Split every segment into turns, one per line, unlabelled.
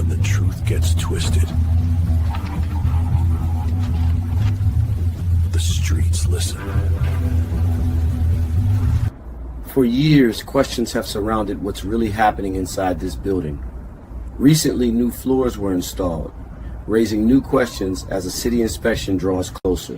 when the truth gets twisted. The streets listen.
For years, questions have surrounded what's really happening inside this building. Recently, new floors were installed, raising new questions as a city inspection draws closer.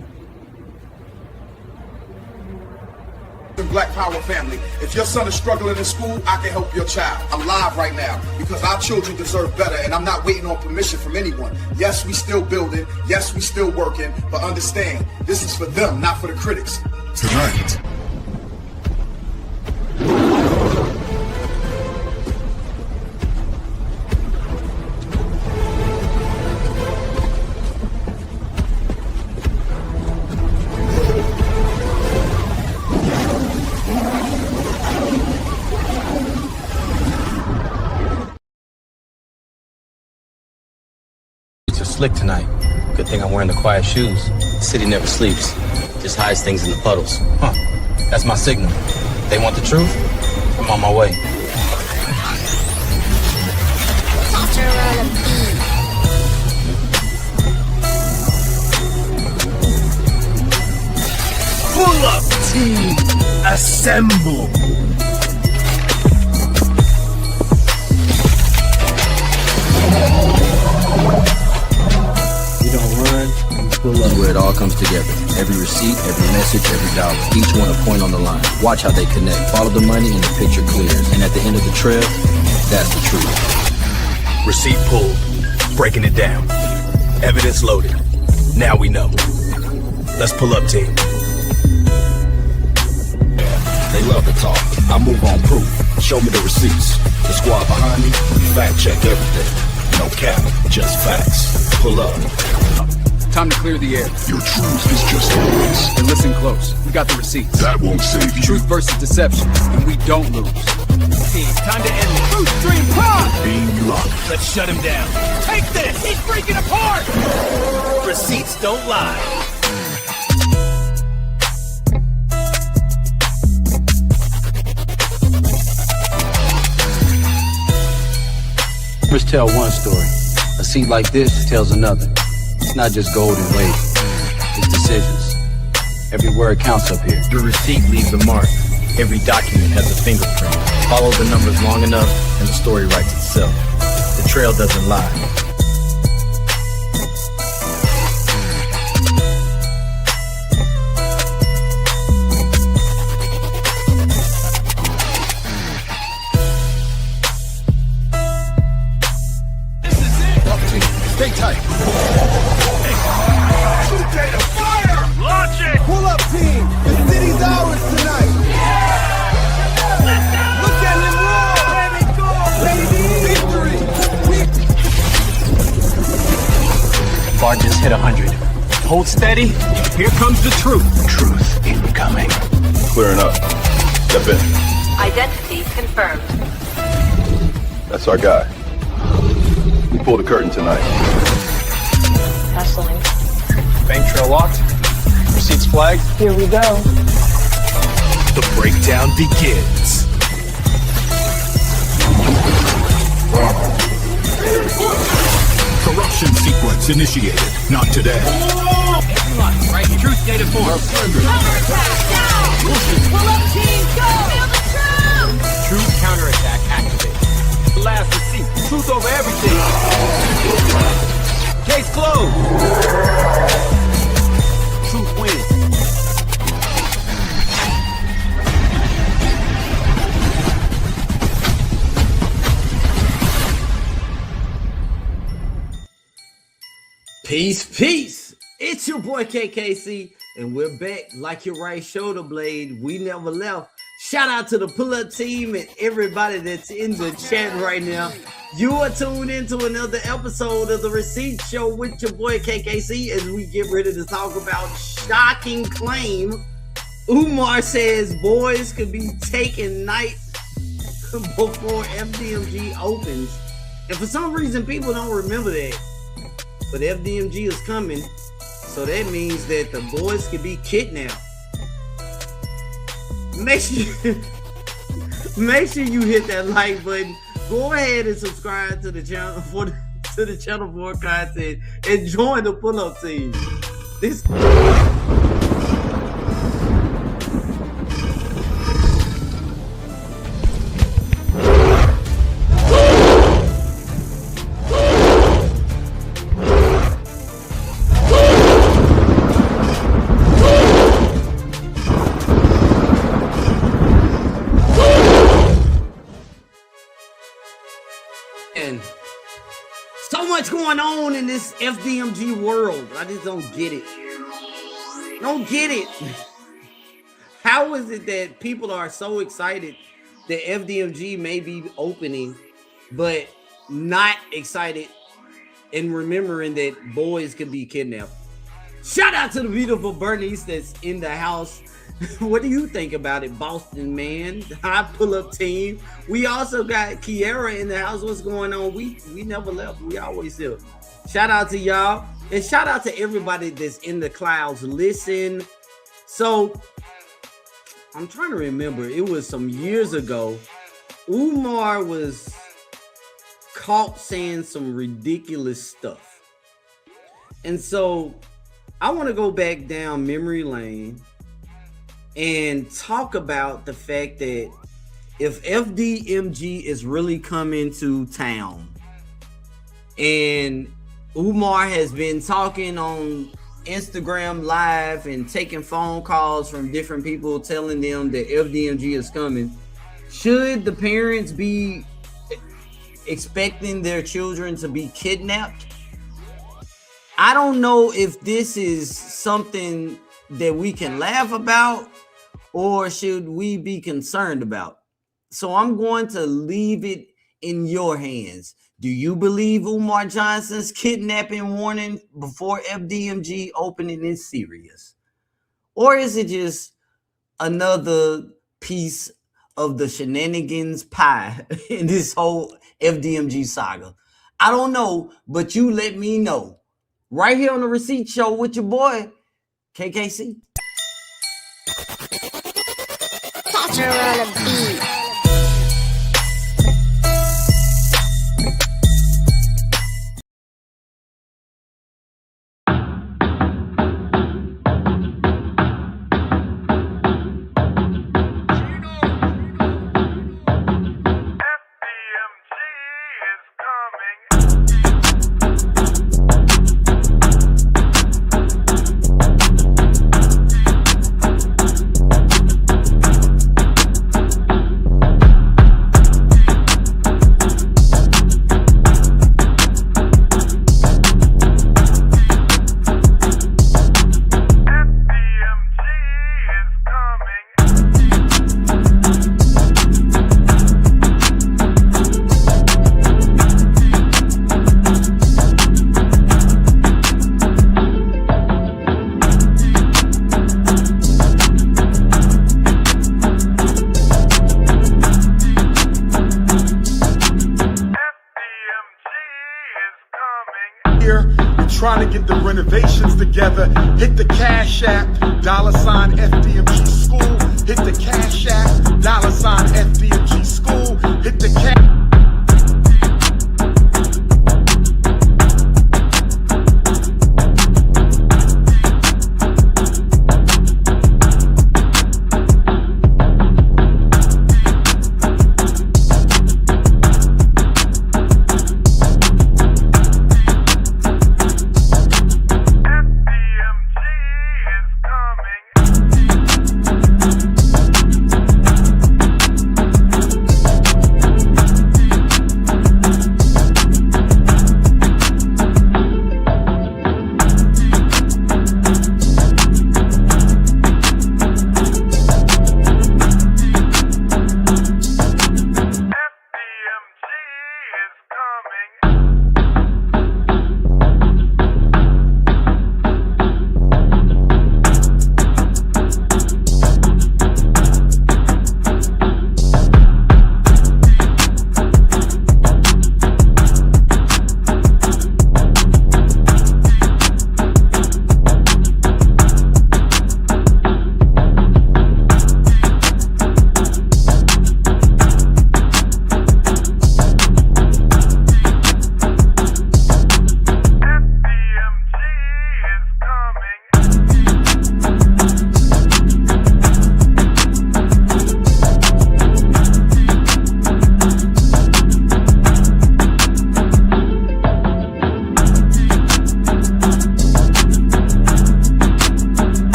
Black Power family, if your son is struggling in school, I can help your child. I'm live right now because our children deserve better, and I'm not waiting on permission from anyone. Yes, we still building. Yes, we still working, but understand, this is for them, not for the critics.
Tonight.
Slick tonight. Good thing I'm wearing the quiet shoes. The city never sleeps. Just hides things in the puddles. Huh. That's my signal. They want the truth? I'm on my way.
Pull up, team! Assemble!
This is where it all comes together. Every receipt, every message, every dollar. Each one a point on the line. Watch how they connect. Follow the money and the picture clears. And at the end of the trail, that's the truth.
Receipt pulled. Breaking it down. Evidence loaded. Now we know. Let's pull up, team.
They love to talk. I move on proof. Show me the receipts. The squad behind me, fact check everything. No cap, just facts. Pull up.
Time to clear the air.
Your truth is just a voice.
And listen close. We got the receipts.
That won't save you.
Truth versus deception. And we don't lose.
Team, time to end the truth stream pod!
Being locked.
Let's shut him down. Take this! He's freaking apart! Receipts don't lie.
Numbers tell one story. A seat like this tells another. It's not just gold and weight. It's decisions. Every word counts up here.
Your receipt leaves a mark. Every document has a fingerprint. Follow the numbers long enough, and the story writes itself. The trail doesn't lie.
Stay tight.
Launch it!
Pull up, team! The city's ours tonight! Look at him roar! Baby! Victory!
Bar just hit 100. Hold steady. Here comes the truth.
Truth incoming. Clearing up. Step in.
Identity confirmed.
That's our guy. We pulled the curtain tonight.
Hustling.
Bank trail locked. Receipts flagged.
Here we go.
The breakdown begins.
Corruption sequence initiated. Not today.
Right, truth data form.
Counterattack now! Pull up team, go! Feel the truth!
Truth counterattack activated. The last receipt. Truth over everything. Case closed. Truth wins.
Peace, peace. It's your boy KKC, and we're back like your right shoulder blade. We never left. Shout out to the pull-up team and everybody that's in the chat right now. You are tuned into another episode of the Receipt Show with your boy KKC as we get ready to talk about shocking claim. Umar says boys could be taking night before FDMG opens. And for some reason, people don't remember that. But FDMG is coming, so that means that the boys could be kidnapped. Make sure you hit that like button. Go ahead and subscribe to the channel to the channel for more content and join the pull-up team. This. And so much going on in this FDMG world. I just don't get it. Don't get it. How is it that people are so excited that FDMG may be opening, but not excited and remembering that boys can be kidnapped? Shout out to the beautiful Bernice that's in the house. What do you think about it, Boston man? High pull-up team. We also got Kiera in the house. What's going on? We never left. We always here. Shout out to y'all. And shout out to everybody that's in the clouds. Listen. So, I'm trying to remember. It was some years ago. Umar was caught saying some ridiculous stuff. And so, I want to go back down memory lane and talk about the fact that if FDMG is really coming to town, and Umar has been talking on Instagram Live and taking phone calls from different people telling them that FDMG is coming, should the parents be expecting their children to be kidnapped? I don't know if this is something that we can laugh about, or should we be concerned about? So I'm going to leave it in your hands. Do you believe Umar Johnson's kidnapping warning before FDMG opening is serious? Or is it just another piece of the shenanigans pie in this whole FDMG saga? I don't know, but you let me know. Right here on the Receipt Show with your boy, KKC.
Catch her on a beat.
Trying to get the renovations together. Hit the Cash App, $ FDMG School. Hit the Cash App, $ FDMG School. Hit the Cash.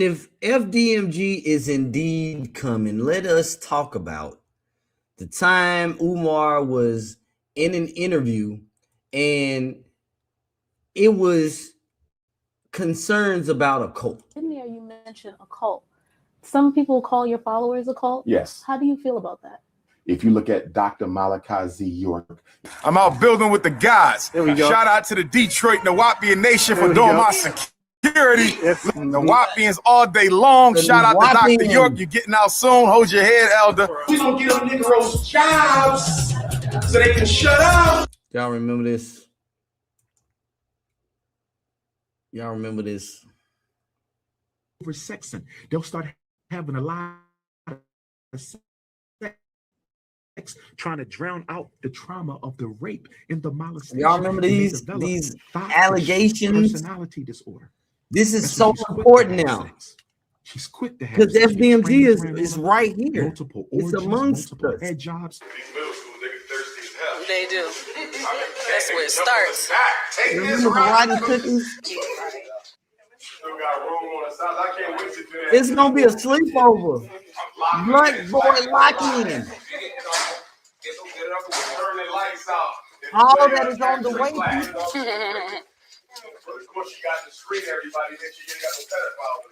And if FDMG is indeed coming, let us talk about the time Umar was in an interview and it was concerns about a cult.
In there, you mentioned a cult. Some people call your followers a cult.
Yes.
How do you feel about that?
If you look at Dr. Malachi Z. York.
I'm out building with the guys.
There we go.
Shout out to the Detroit Nawapian Nation for doing my security. The Wapians all day long. Shout out to Dr. York. You're getting out soon. Hold your head, Elder. We gonna get them Negroes jobs so they can shut up.
Y'all remember this? Y'all remember this?
Over sexing. They'll start having a lot of sex, trying to drown out the trauma of the rape and the molestation.
Y'all remember these allegations?
Personality disorder.
This is so important now.
She's quick to have
because FDMG is right here.
Multiple
it's
orgies,
amongst
multiple
us.
head jobs.
They do. That's where it starts.
Remember karate cookies? It's gonna be a sleepover. Blunt boy lock-in. All that is on the way.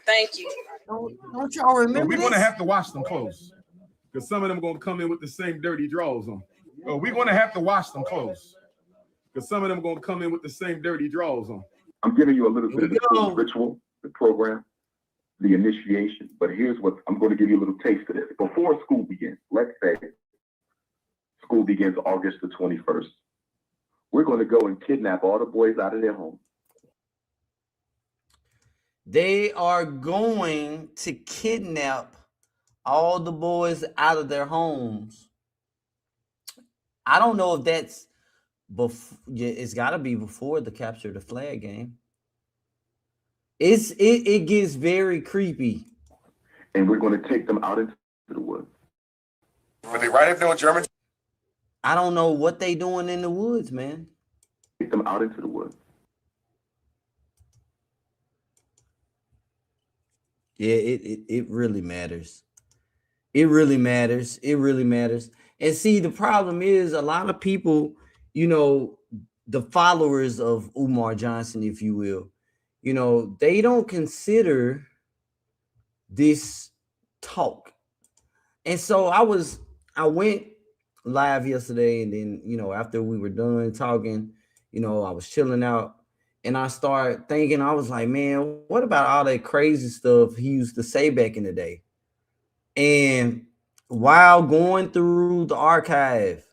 Thank you.
Don't y'all remember
We're
this?
gonna have to wash them clothes because some of them are gonna come in with the same dirty drawers on. We're gonna have to wash them clothes because some of them are gonna come in with the same dirty drawers on.
I'm giving you a little bit of the school ritual, the program, the initiation. But here's what I'm going to give you a little taste of this. Before school begins, let's say school begins August the 21st. We're going to go and kidnap all the boys out of their home.
They are going to kidnap all the boys out of their homes. I don't know if that's before. It's got to be before the capture the flag game. It gets very creepy.
And we're going to take them out into the woods.
But they right up there on German.
I don't know what they doing in the woods, man.
Take them out into the woods.
Yeah, it really matters. It really matters. It really matters. And see, the problem is a lot of people, you know, the followers of Umar Johnson, if you will, you know, they don't consider this talk. And so I went live yesterday, and then, you know, after we were done talking, you know, I was chilling out, and I started thinking, I was like, man, what about all that crazy stuff he used to say back in the day? And while going through the archive,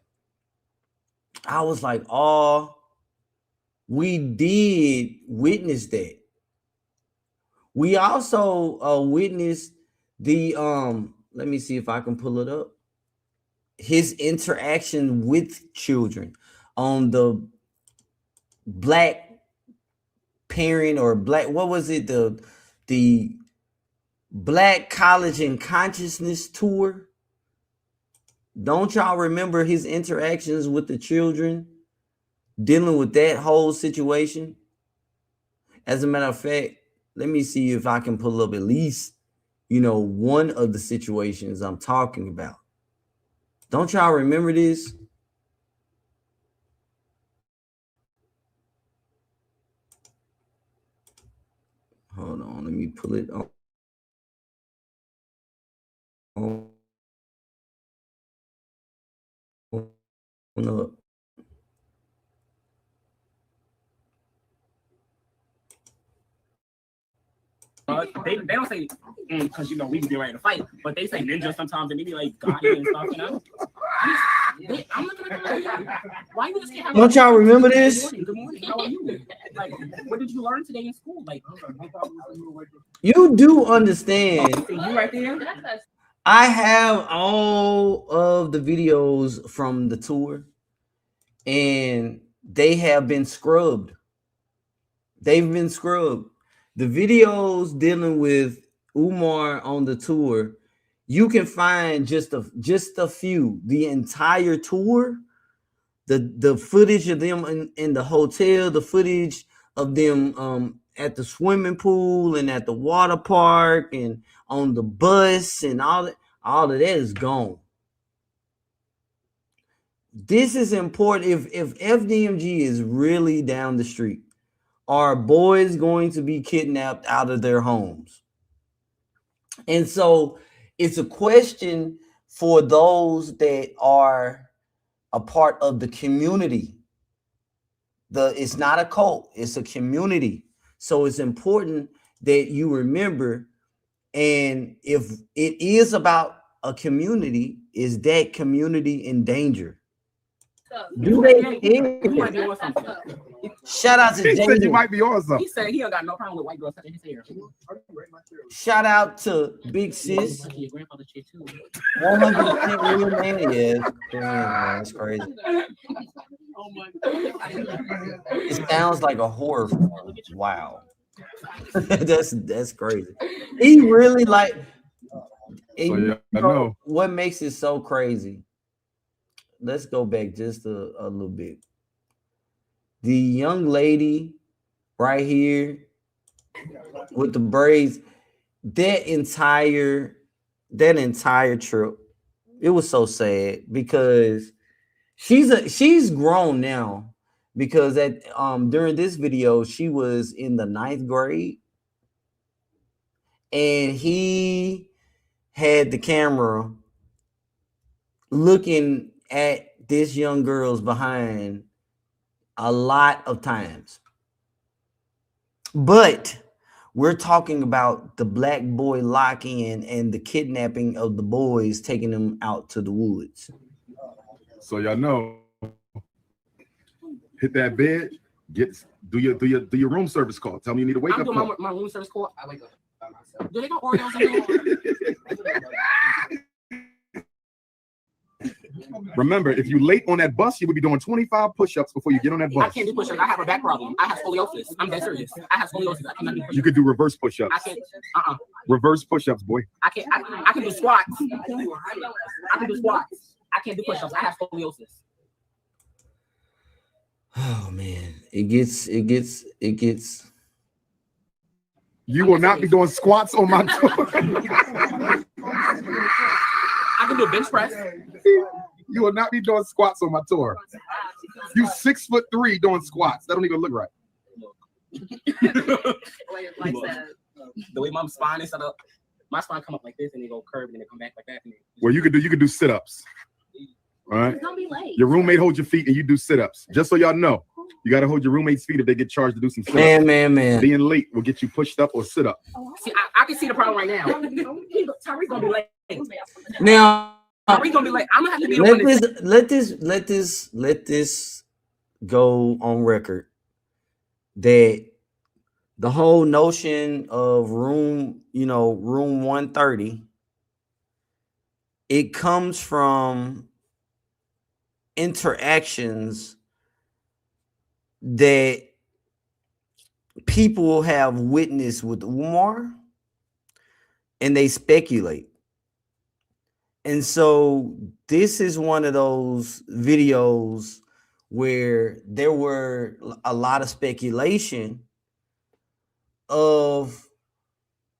I was like, oh, we did witness that. We also witnessed the let me see if I can pull it up. His interaction with children on the Black parent or Black, what was it? The Black College and Consciousness tour. Don't y'all remember his interactions with the children, dealing with that whole situation? As a matter of fact, let me see if I can pull up at least, you know, one of the situations I'm talking about. Don't y'all remember this? Hold on, let me pull it up. No.
They don't say because you know we can be ready to fight, but they say ninja sometimes, and they be like God and stuff, you know. I'm looking at them. Why you just
Don't y'all remember this?
Good morning. How are you? Like, what did you learn today in school? Like,
You do understand.
see you right there.
I have all of the videos from the tour, and they have been scrubbed. They've been scrubbed. The videos dealing with Umar on the tour, you can find just a few. The entire tour, the footage of them in the hotel, the footage of them at the swimming pool and at the water park and on the bus and all of that is gone. This is important. If FDMG is really down the street, are boys going to be kidnapped out of their homes? And so it's a question for those that are a part of the community. It's not a cult, it's a community. So it's important that you remember, and if it is about a community, is that community in danger? Do they care? Shout out to
He
Jaden.
said you might be on something.
He said he don't got no problem with white girls touching his hair.
Shout out to Big Sis.
Your grandfather shit too.
100% real man. Yeah, that's crazy.
Oh my God.
It sounds like a horror film. Wow. that's crazy. He really like.
Yeah, I know.
What makes it so crazy? Let's go back just a little bit. The young lady right here with the braids, that entire trip, it was so sad because she's grown now, because during this video she was in the 9th grade and he had the camera looking at this young girl's behind a lot of times. But we're talking about the black boy lock-in and the kidnapping of the boys, taking them out to the woods.
So y'all know, hit that bed, do your room service call. Tell me you need a wake up call.
My room service call. I wake up by myself. Do they got Oreos in there?
Remember, if you late on that bus, you would be doing 25 push-ups before you get on that bus.
I can't do push-ups. I have a back problem. I have scoliosis. I'm dead serious. I have scoliosis. I cannot do push-ups.
You could do reverse push-ups.
I can't.
Reverse push-ups, boy.
I can't. I can do squats. I can do squats. I can't do push-ups. I have scoliosis.
Oh man, it gets.
You will not be doing squats on my tour.
I can do a bench press.
You will not be doing squats on my tour. You 6'3" doing squats. That don't even look right.
The way my spine is set up, my spine come up like this and they go curved and they come back like that.
Well, you could do sit-ups. All right.
Don't be late.
Your roommate holds your feet and you do sit-ups. Just so y'all know, you got to hold your roommate's feet if they get charged to do some sit-ups.
Man.
Being late will get you pushed up or sit up.
See, I can see the problem right now. Tariq's gonna be late.
Now,
Tariq's gonna be late. I'm gonna have to be the one.
Let this go on record that the whole notion of room 130, it comes from interactions that people have witnessed with Umar, and they speculate. And so this is one of those videos where there were a lot of speculation of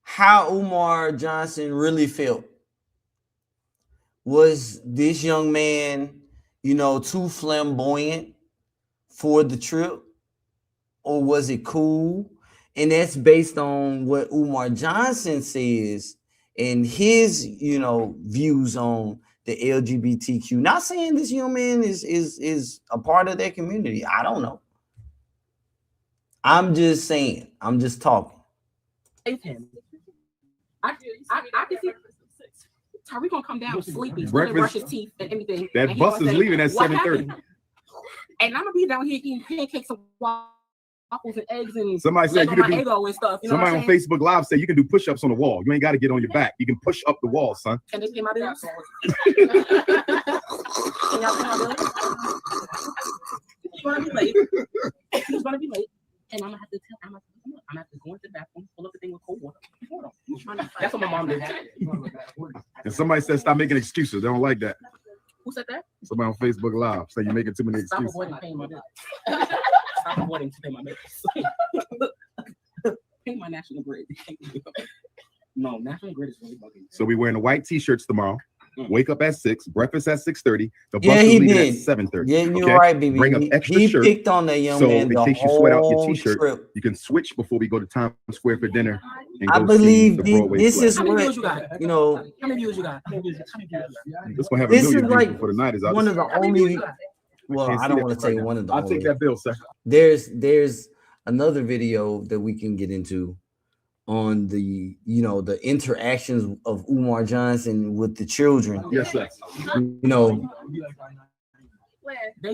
how Umar Johnson really felt. Was this young man, too flamboyant for the trip? Or was it cool? And that's based on what Umar Johnson says and his, views on the LGBTQ. Not saying this young man is a part of that community. I don't know. I'm just saying. I'm just talking.
I can see Tariq gonna come down sleepy, brush his teeth and everything.
That
and
bus is leaving at 7:30.
And I'm gonna be down here eating pancakes and waffles and eggs and
somebody said you could do
ego and stuff.
Somebody on Facebook Live said you can do push-ups on the wall. You ain't got to get on your back. You can push up the wall, son.
Can they pay my bills? Can y'all pay my bills? He's gonna be late. He's gonna be late. And I'm gonna have to go into the bathroom, pull up the thing with cold water. That's what my mom did.
And somebody said stop making excuses. They don't like that.
Who said that?
Somebody on Facebook Live said you're making too many excuses.
Stop avoiding paying my bills. Stop avoiding to pay my bills. my National Grid. No, National Grid is really bugging.
So we're wearing the white t-shirts tomorrow. Wake up at 6, breakfast at 6:30. The bus
Yeah,
is
he
leaving
did.
at 7:30.
Yeah, you're right, BB.
Bring up extra
He
shirt.
picked on that young
so
man
in
the
case you sweat out your
whole
t-shirt,
trip.
you can switch before we go to Times Square for dinner. And
I
go
believe
see the Broadway
this
play.
is
How many
what
views you got?
you know.
How many views you got?
This one have a
This is
million views
like
before the night is out.
one of the only. Well,
Can't
I
see
don't
that
want to
right
say
now.
one of the.
I'll
only.
take that bill, sir.
There's another video that we can get into on the the interactions of Umar Johnson with the children.
Yes, sir.
You know,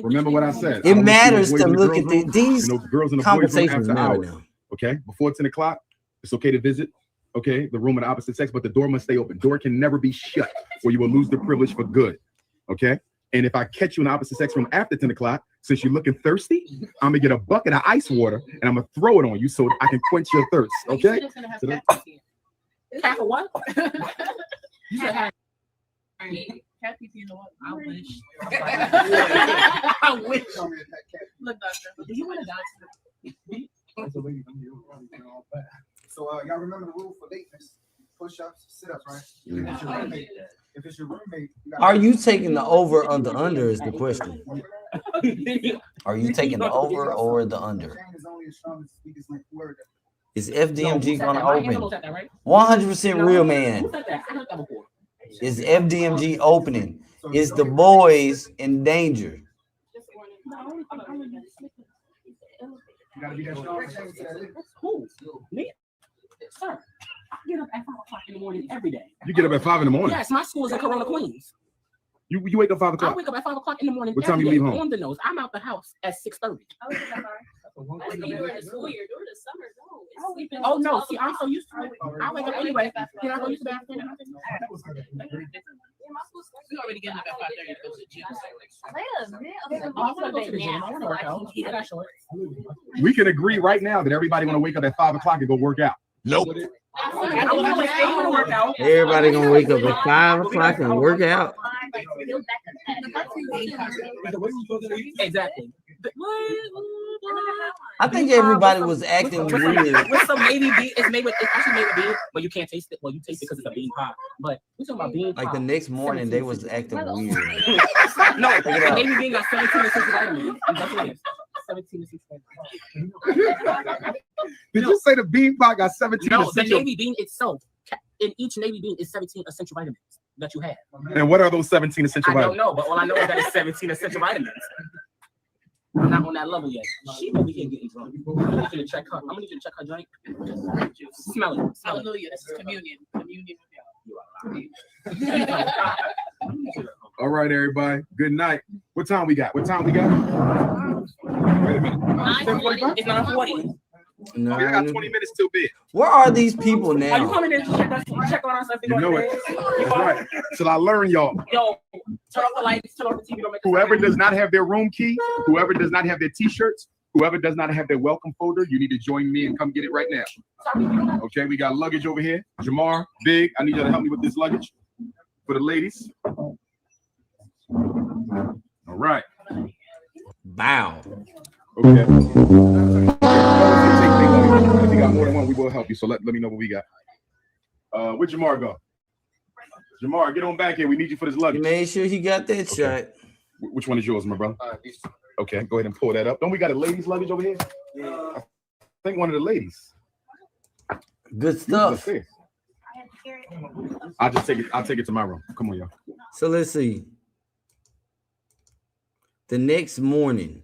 Remember what I said.
it
I don't
matters
see the
to
boys in
look
the
at
girls' room,
these
and those girls in the boys' room
conversations
after
matter
hours.
now.
Okay, before 10 o'clock, it's okay to visit. Okay, the room of the opposite sex, but the door must stay open. Door can never be shut, or you will lose the privilege for good. Okay, and if I catch you in the opposite sex room after 10 o'clock, since you're looking thirsty, I'm gonna get a bucket of ice water and I'm gonna throw it on you so I can quench your thirst. Okay.
Half of what? You said half. Cat pee, you know what? I wish. I wish. Look, doctor, do you want to die?
So y'all remember the rule for lateness? Push-ups, sit-ups, right? If it's your roommate,
Are you taking the over or the under is the question. Are you taking the over or the under? Is FDMG gonna open? 100% real man. Is FDMG opening? Is the boys in danger?
You gotta be that strong.
Who? Me? Sir, I get up at 5 o'clock in the morning every day.
You get up at 5 in the morning.
Yes, my school is in Corona, Queens.
You wake up 5
I
o'clock.
wake up at 5 o'clock in the morning.
What time you
every
leave
day,
home?
On the nose. I'm out the house at 6:30. Oh no! See, I'm so used to it. I wake up anyway. Then I go use the bathroom. We already getting up at 5:30 to go to the gym. I want to go to the gym. I want to work out. I got shorts.
We can agree right now that everybody want to wake up at 5 o'clock and go work out. Nope.
Everybody gonna wake up at 5 o'clock and work out.
Exactly.
I think everybody was acting weird.
With some maybe bean, it's made with, it's actually made with bean, but you can't taste it. Well, you taste it because it's a bean pie. But we're talking about bean pie.
Like the next morning, they was acting weird.
No, the baby bean got 17 essential vitamins. That's what it is. 17 essential vitamins.
Did you say the bean pie got 17?
No, the navy bean itself. In each navy bean is 17 essential vitamins that you have.
And what are those 17 essential
I
vitamins?
don't know, but all I know is that it's 17 essential vitamins. I'm not on that level yet. She over here getting drunk. I'm gonna need you to check her. I'm gonna need you to check her drink. Smell it. Hallelujah. This is communion. Communion with y'all.
All right, everybody. Good night. What time we got? What time we got? Wait a minute.
9:40. It's 9:40.
No,
I got 20 minutes till bed.
Where are these people
Are you
now?
coming in to check on us?
You know it. That's right. Till I learn y'all.
Yo, turn off the lights, turn off the TV. Don't make
Whoever does not have their room key, whoever does not have their t-shirts, whoever does not have their welcome folder, you need to join me and come get it right now. Okay, we got luggage over here. Jamar, Big, I need you to help me with this luggage for the ladies. All right.
Bow.
Okay. If you got more than one, we will help you. So let me know what we got. Where'd Jamar go? Jamar, get on back here. We need you for this luggage.
You made sure he got that shot.
Which one is yours, my brother? Okay, go ahead and pull that up. Don't we got a ladies' luggage over here? Yeah. I think one of the ladies.
Good stuff.
I'll take it to my room. Come on, y'all.
So let's see. The next morning.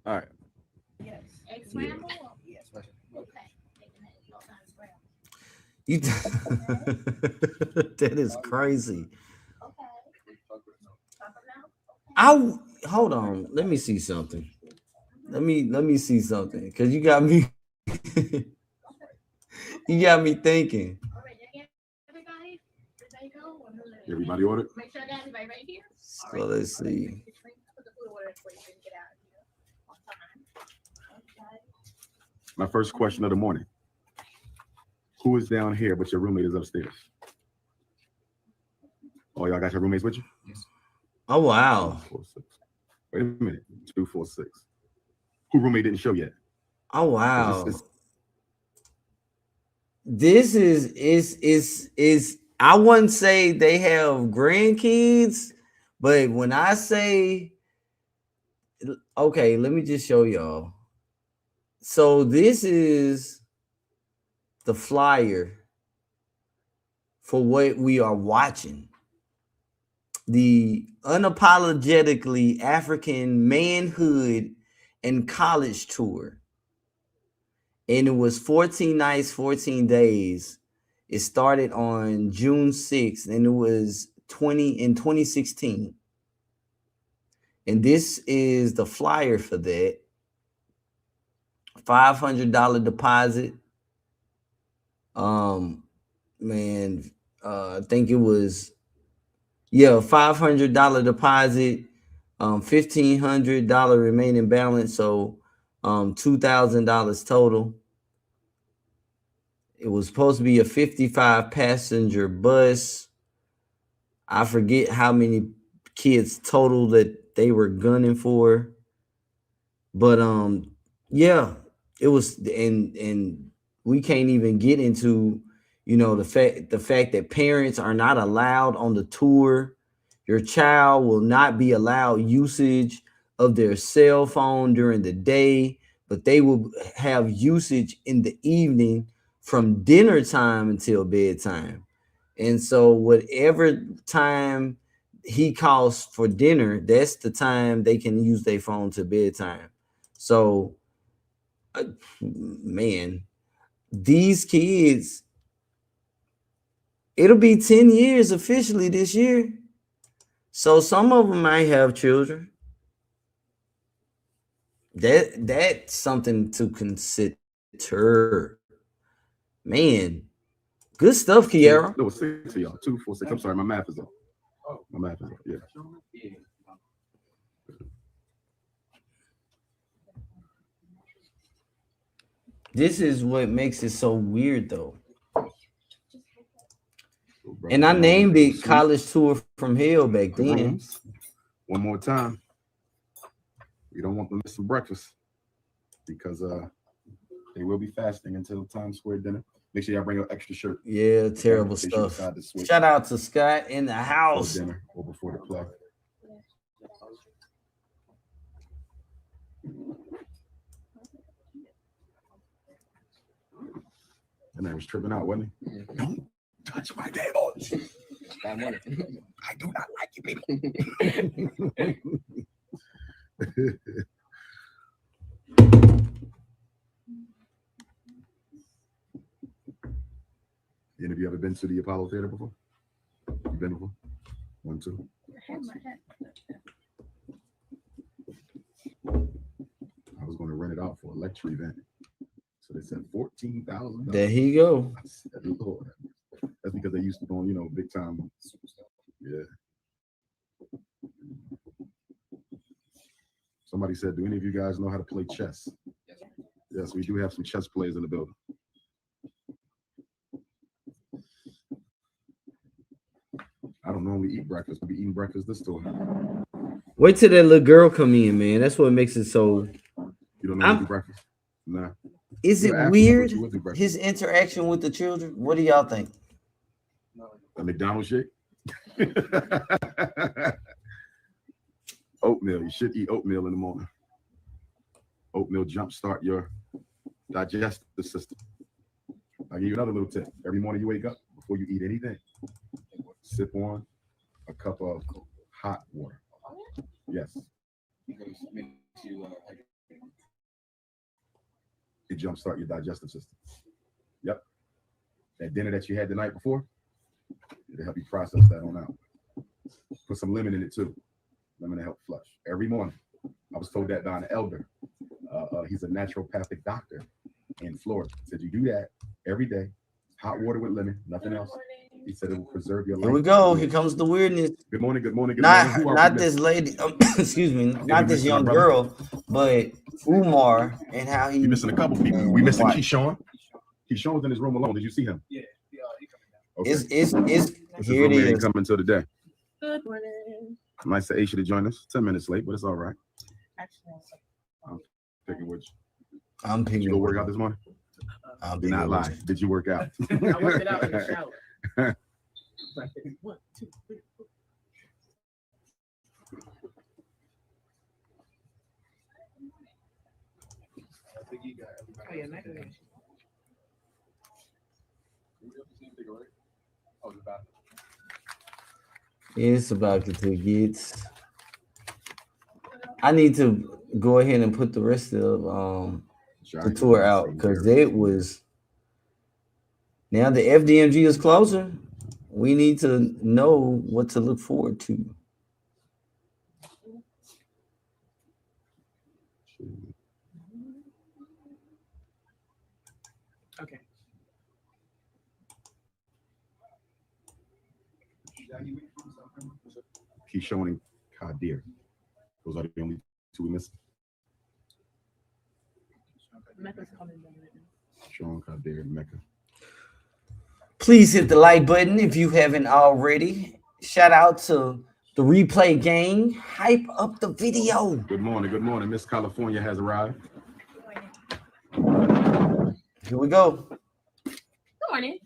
All right.
Yes. Egg scramble? Yes. Okay.
You that is crazy. Hold on. Let me see something. Let me see something because you got me. You got me thinking.
Everybody ordered?
Make sure I got everybody right here.
So let's see.
My first question of the morning. Who is down here but your roommate is upstairs? Oh, y'all got your roommates with you?
Oh wow.
4, 6. Wait a minute. 2, 4, 6. Who roommate didn't show yet?
Oh wow. This is I wouldn't say they have grandkids, but when I say, okay, let me just show y'all. So this is the flyer for what we are watching. The Unapologetically African Manhood and College Tour. And it was 14 nights, 14 days. It started on June 6th, and it was 2016. And this is the flyer for that. $500 deposit. Man, I think it was, $500 deposit, $1,500 remaining balance, so $2,000 total. It was supposed to be a 55 passenger bus. I forget how many kids total that they were gunning for, but yeah, it was, and we can't even get into, the fact that parents are not allowed on the tour. Your child will not be allowed usage of their cell phone during the day, but they will have usage in the evening from dinner time until bedtime. And so whatever time he calls for dinner, that's the time they can use their phone to bedtime. So, man, these kids, it'll be 10 years officially this year. So some of them might have children. That's something to consider. Man, good stuff, Kiara.
There was 6 of y'all. 2, 4, 6. I'm sorry, my math is off. My math is off. Yeah.
This is what makes it so weird, though. And I named it College Tour from Hell back then.
One more time. We don't want to miss some breakfast because they will be fasting until Times Square dinner. Make sure y'all bring your extra shirt.
Yeah, terrible stuff. Shout out to Scott in the house.
Dinner or before the play. And I was tripping out, wasn't he? Don't touch my tables. I do not like you, baby. Any of you ever been to the Apollo Theater before? You been before? 1, 2. I was going to rent it out for a lecture event. So they said $14,000.
There he go.
I said, Lord. That's because they used to go on, big time. Yeah. Somebody said, do any of you guys know how to play chess? Yes, we do have some chess players in the building. I don't normally eat breakfast. I'll be eating breakfast this store.
Wait till that little girl come in, man. That's what makes it so.
You don't know how to do breakfast? Nah.
Is it weird, his interaction with the children? What do y'all think?
A McDonald's shake? Oatmeal. You should eat oatmeal in the morning. Oatmeal jumpstart your digestive system. I'll give you another little tip. Every morning you wake up, before you eat anything, sip on a cup of hot water. Yes. It jumpstart your digestive system. Yep. That dinner that you had the night before, it'll help you process that on out. Put some lemon in it too. Lemon to help flush. Every morning. I was told that by an elder. He's a naturopathic doctor in Florida. He said you do that every day. Hot water with lemon, nothing else. He said it will preserve your life.
Here we go. Here comes the weirdness.
Good morning. Good morning. Good
morning.
Morning.
Not this lady. Excuse me. Not this young girl, but Umar and how he.
You're missing a couple people. We missing Keyshawn. Keyshawn was in his room alone. Did you see him?
Yeah.
Okay. It's here it is.
Coming to the day.
Good morning.
Nice to Aisha to join us. 10 minutes late, but it's all right.
Actually,
I'm picking which.
I'm picking.
Did you go work out this morning? Do not lie. Did you work out?
I worked it out in the shower. 1, 2, 3, 4. Oh, yeah,
It's about to get. I need to go ahead and put the rest of the tour out because it was. Now the FDMG is closer. We need to know what to look forward to.
Okay.
Keyshawn and Kadir. Those are the only two we missed.
Mecca's coming down right now.
Sean, Kadir, and Mecca.
Please hit the like button if you haven't already. Shout out to the replay gang. Hype up the video.
Good morning. Good morning. Miss California has arrived.
Here we go.
Good morning.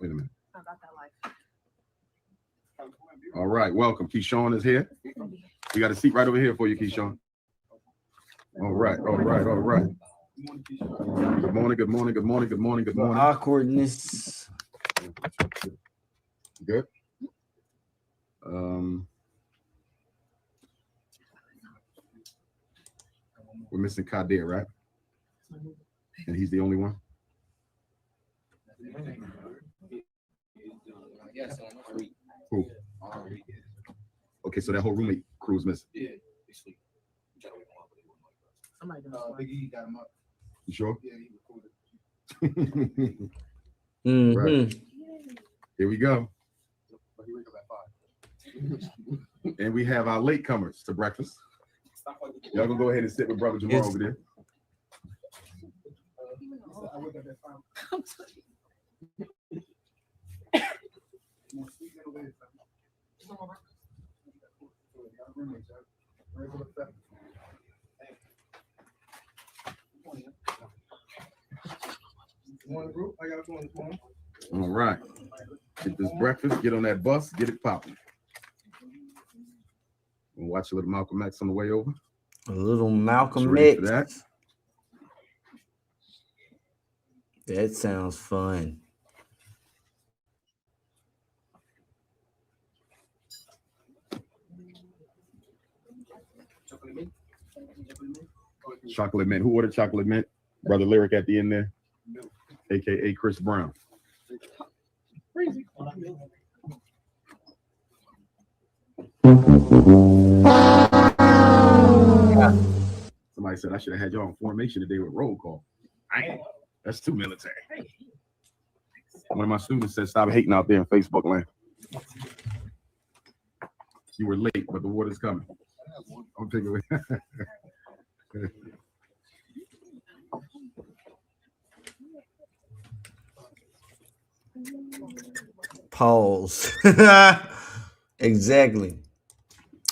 Wait a minute. All right, welcome. Keyshawn is here. We got a seat right over here for you, Keyshawn. All right, all right, all right. Good morning, good morning, good morning, good morning, good morning.
Awkwardness.
Good. We're missing Kadir, right? And he's the only one? Who? Okay, so that whole roommate crew's missing.
Yeah. Somebody got him up.
You sure?
Yeah, he
Right. Here we go. And we have our latecomers to breakfast. Y'all gonna go ahead and sit with Brother Jamal over there. All right. Get this breakfast, get on that bus, get it popping. We'll watch a little Malcolm X on the way over.
A little Malcolm
X.
X. That sounds fun.
Chocolate mint. Who ordered chocolate mint? Brother Lyric at the end there, aka Chris Brown. Somebody said I should have had y'all on formation today with roll call. That's too military. One of my students said, "Stop hating out there in Facebook land." You were late, but the water's coming. I'll take it away.
Pause. Exactly.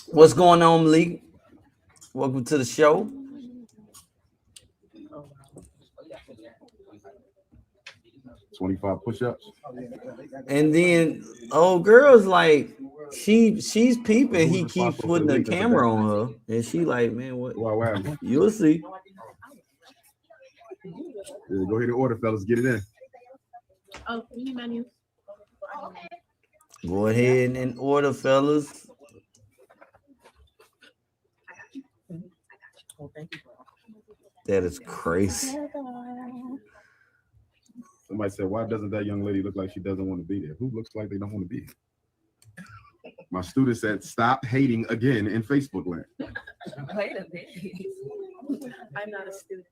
What's going on, Malik? Welcome to the show.
Oh,
25 push-ups.
And then old girl's like, she's peeping. He keeps putting the camera on her, and she like, man, what? You'll see.
Yeah, go ahead and order, fellas. Get it in.
Oh, we need menus.
Go ahead and order, fellas.
Oh, thank you.
That is crazy.
Somebody said, why doesn't that young lady look like she doesn't want to be there? Who looks like they don't want to be here? My student said, stop hating again in Facebook land.
Wait a minute. I'm not a student.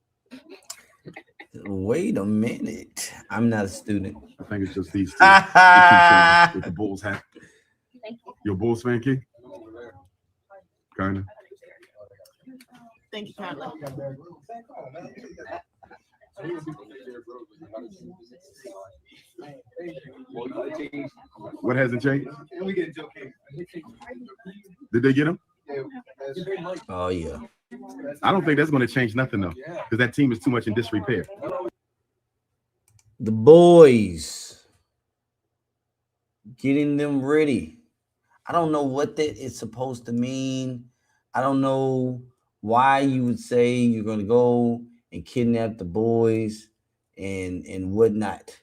Wait a minute. I'm not a student.
I think it's just these two. They keep showing with the Bulls hat.
Thank you.
You're a Bulls fan, King? Kinda.
Thank you, kindly.
What hasn't changed? Did they get him?
Oh yeah.
I don't think that's going to change nothing though, because that team is too much in disrepair.
The boys getting them ready. I don't know what that is supposed to mean. I don't know why you would say you're going to go and kidnap the boys and whatnot.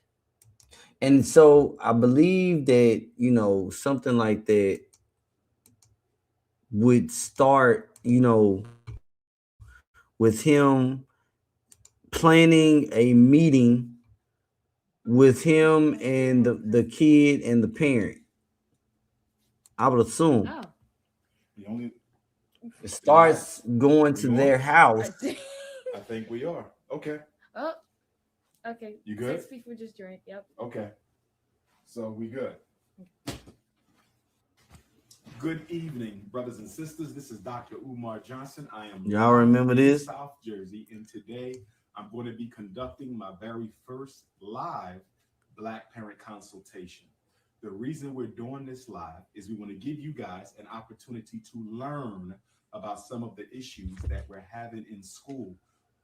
And so I believe that, you know, something like that would start, you know, with him planning a meeting with him and the kid and the parent. I would assume. It starts going to their house.
I think we are. Okay.
Oh, okay.
You good?
6 people just drank. Yep.
Okay. So we good. Good evening, brothers and sisters. This is Dr. Umar Johnson. I am
Y'all remember this?
South Jersey, and today I'm going to be conducting my very first live Black parent consultation. The reason we're doing this live is we want to give you guys an opportunity to learn about some of the issues that we're having in school,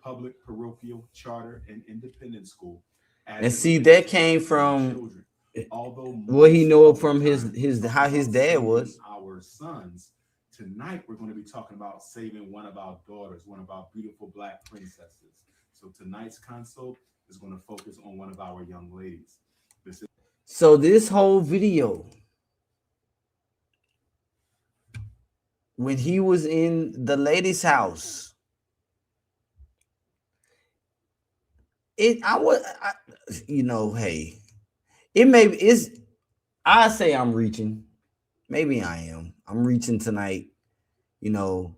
public, parochial, charter, and independent school.
And see, that came from what he know from his how his dad was.
Our sons. Tonight we're going to be talking about saving one of our daughters, one of our beautiful Black princesses. So tonight's consult is going to focus on one of our young ladies.
So this whole video, when he was in the lady's house, you know, hey, I say I'm reaching. Maybe I am. I'm reaching tonight. You know,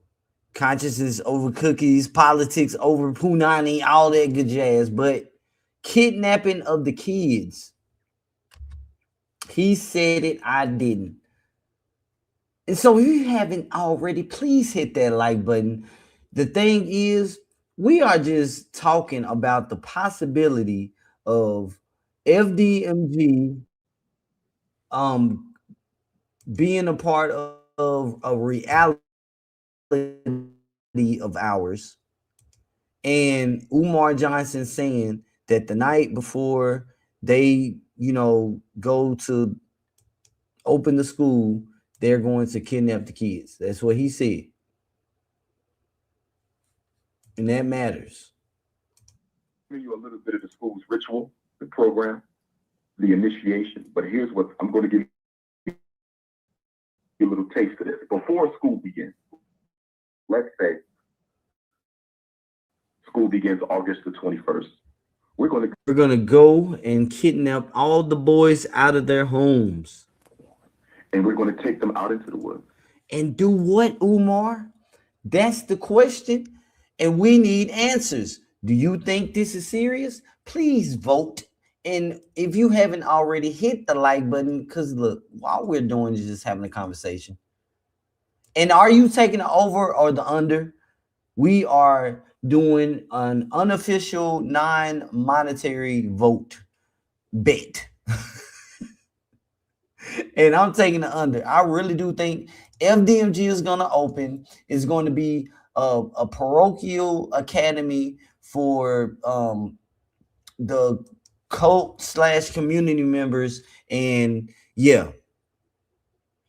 consciousness over cookies, politics over punani, all that good jazz. But kidnapping of the kids. He said it, I didn't. And so if you haven't already, please hit that like button. The thing is, we are just talking about the possibility of FDMG being a part of a reality of ours, and Umar Johnson saying that the night before they, you know, go to open the school, they're going to kidnap the kids. That's what he said. And that matters.
Give you a little bit of the school's ritual, the program, the initiation. But here's what I'm going to give you a little taste of this. Before school begins, let's say school begins August the 21st. We're going to
go and kidnap all the boys out of their homes.
And we're going to take them out into the woods.
And do what, Umar? That's the question. And we need answers. Do you think this is serious? Please vote. And if you haven't already, hit the like button, because look, all we're doing is just having a conversation. And are you taking the over or the under? We are doing an unofficial non-monetary vote bet. And I'm taking the under. I really do think FDMG is going to open. It's going to be a parochial academy for the cult/community members. And yeah,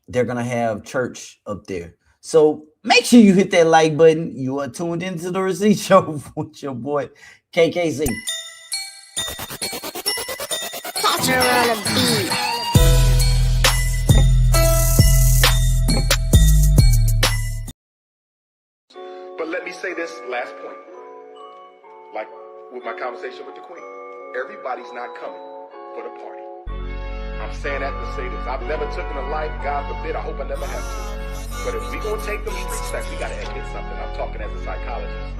they're going to have church up there. So make sure you hit that like button. You are tuned into the Receipt Show with your boy, KKC.
Catch her on a beat.
But let me say this last point. Like with my conversation with the Queen, everybody's not coming for the party. I'm saying that to say this. I've never taken a life, God forbid, I hope I never have to. But if we gonna take them street sex, we gotta admit something. I'm talking as a psychologist.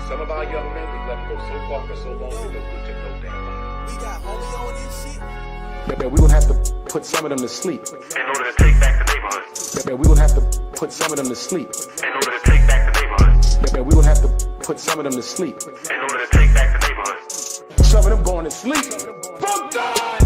Some of our young men, we let them go so far for so long, they don't do to no damn body. We got homie on this shit.
Man, we're gonna have to put some of them to sleep.
In order to take back the neighborhood.
Man, we're gonna have to put some of them to sleep.
In order to take back the neighborhood.
Man, we're gonna have to put some of them to sleep.
In order to take back the neighborhood.
Some of them going to sleep. Fuck that!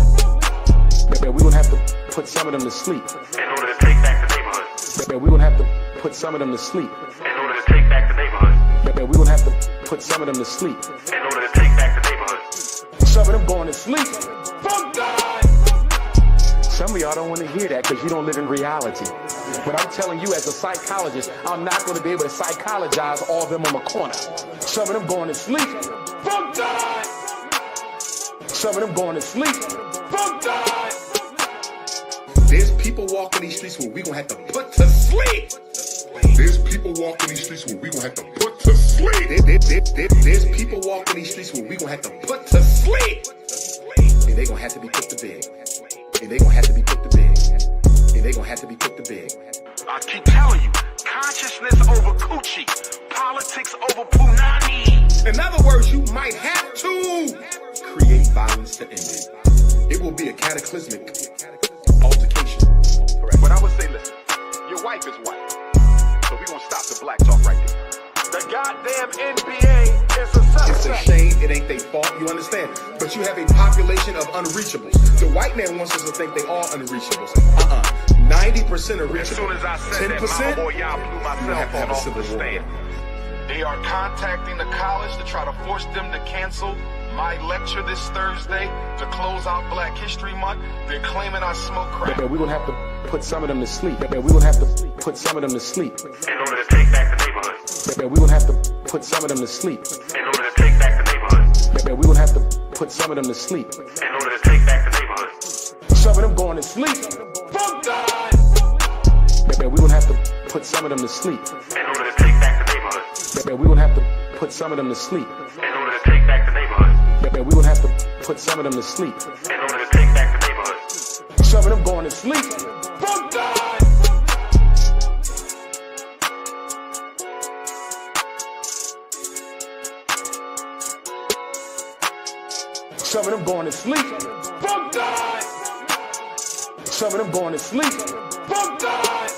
Man, we gonna have to put some of them to sleep.
In order to take back the neighborhood.
Man, we gonna have to put some of them to sleep.
In order to take back the neighborhood.
Man, we gonna have to put some of them to sleep.
In order to take back the neighborhood.
Some of them going to sleep. Fuck that! Some of y'all don't want to hear that because you don't live in reality. But I'm telling you, as a psychologist, I'm not going to be able to psychologize all of them on the corner. Some of them going to sleep. Fuck that! Some of them going to sleep. Fuck that!
There's people walking these streets where we gonna have to put to sleep. There's people walking these streets where we gonna have to put to sleep. There's people walking these streets where we gonna have to put to sleep. And they gonna have to be put to bed. And they gonna have to be put to bed. And they gonna have to be put to bed.
I keep telling you, consciousness over coochie, politics over punani.
In other words, you might have to create violence to end it. It will be a cataclysmic altercation.
Correct. But I would say, listen, your wife is white. So we're gonna stop the black talk right there.
The goddamn NBA is a suspect.
It's a shame it ain't their fault, you understand? But you have a population of unreachables. The white man wants us to think they are unreachables. 90% are reachable.
As soon as I said
10%,
that, my boy, y'all blew
you
myself
have to have a
off
civil
the
war.
stand.
They are contacting the college to try to force them to cancel my lecture this Thursday to close out Black History Month. They're claiming I smoke crack.
Man, we're going to have to put some of them to sleep. Man, we're going to have to put some of them to sleep.
In order to take back the neighborhood.
Man, we're going to have to put some of them to sleep.
In order to take back the neighborhood.
Man, we're going to have to put some of them to sleep.
In order to take back the neighborhood.
Some of them going to sleep. Fuck that! Man, we're going to have to put some of them to sleep.
In order to take back the neighborhood.
Man, we're going to have to put some of them to sleep.
In order to take back the neighborhood.
Man, we're going to have to put some of them to sleep.
In order to take back the neighborhood.
Some of them going to sleep. Fuck that! Some of them going to sleep. Fuck that! Some of them going to sleep. Fuck that!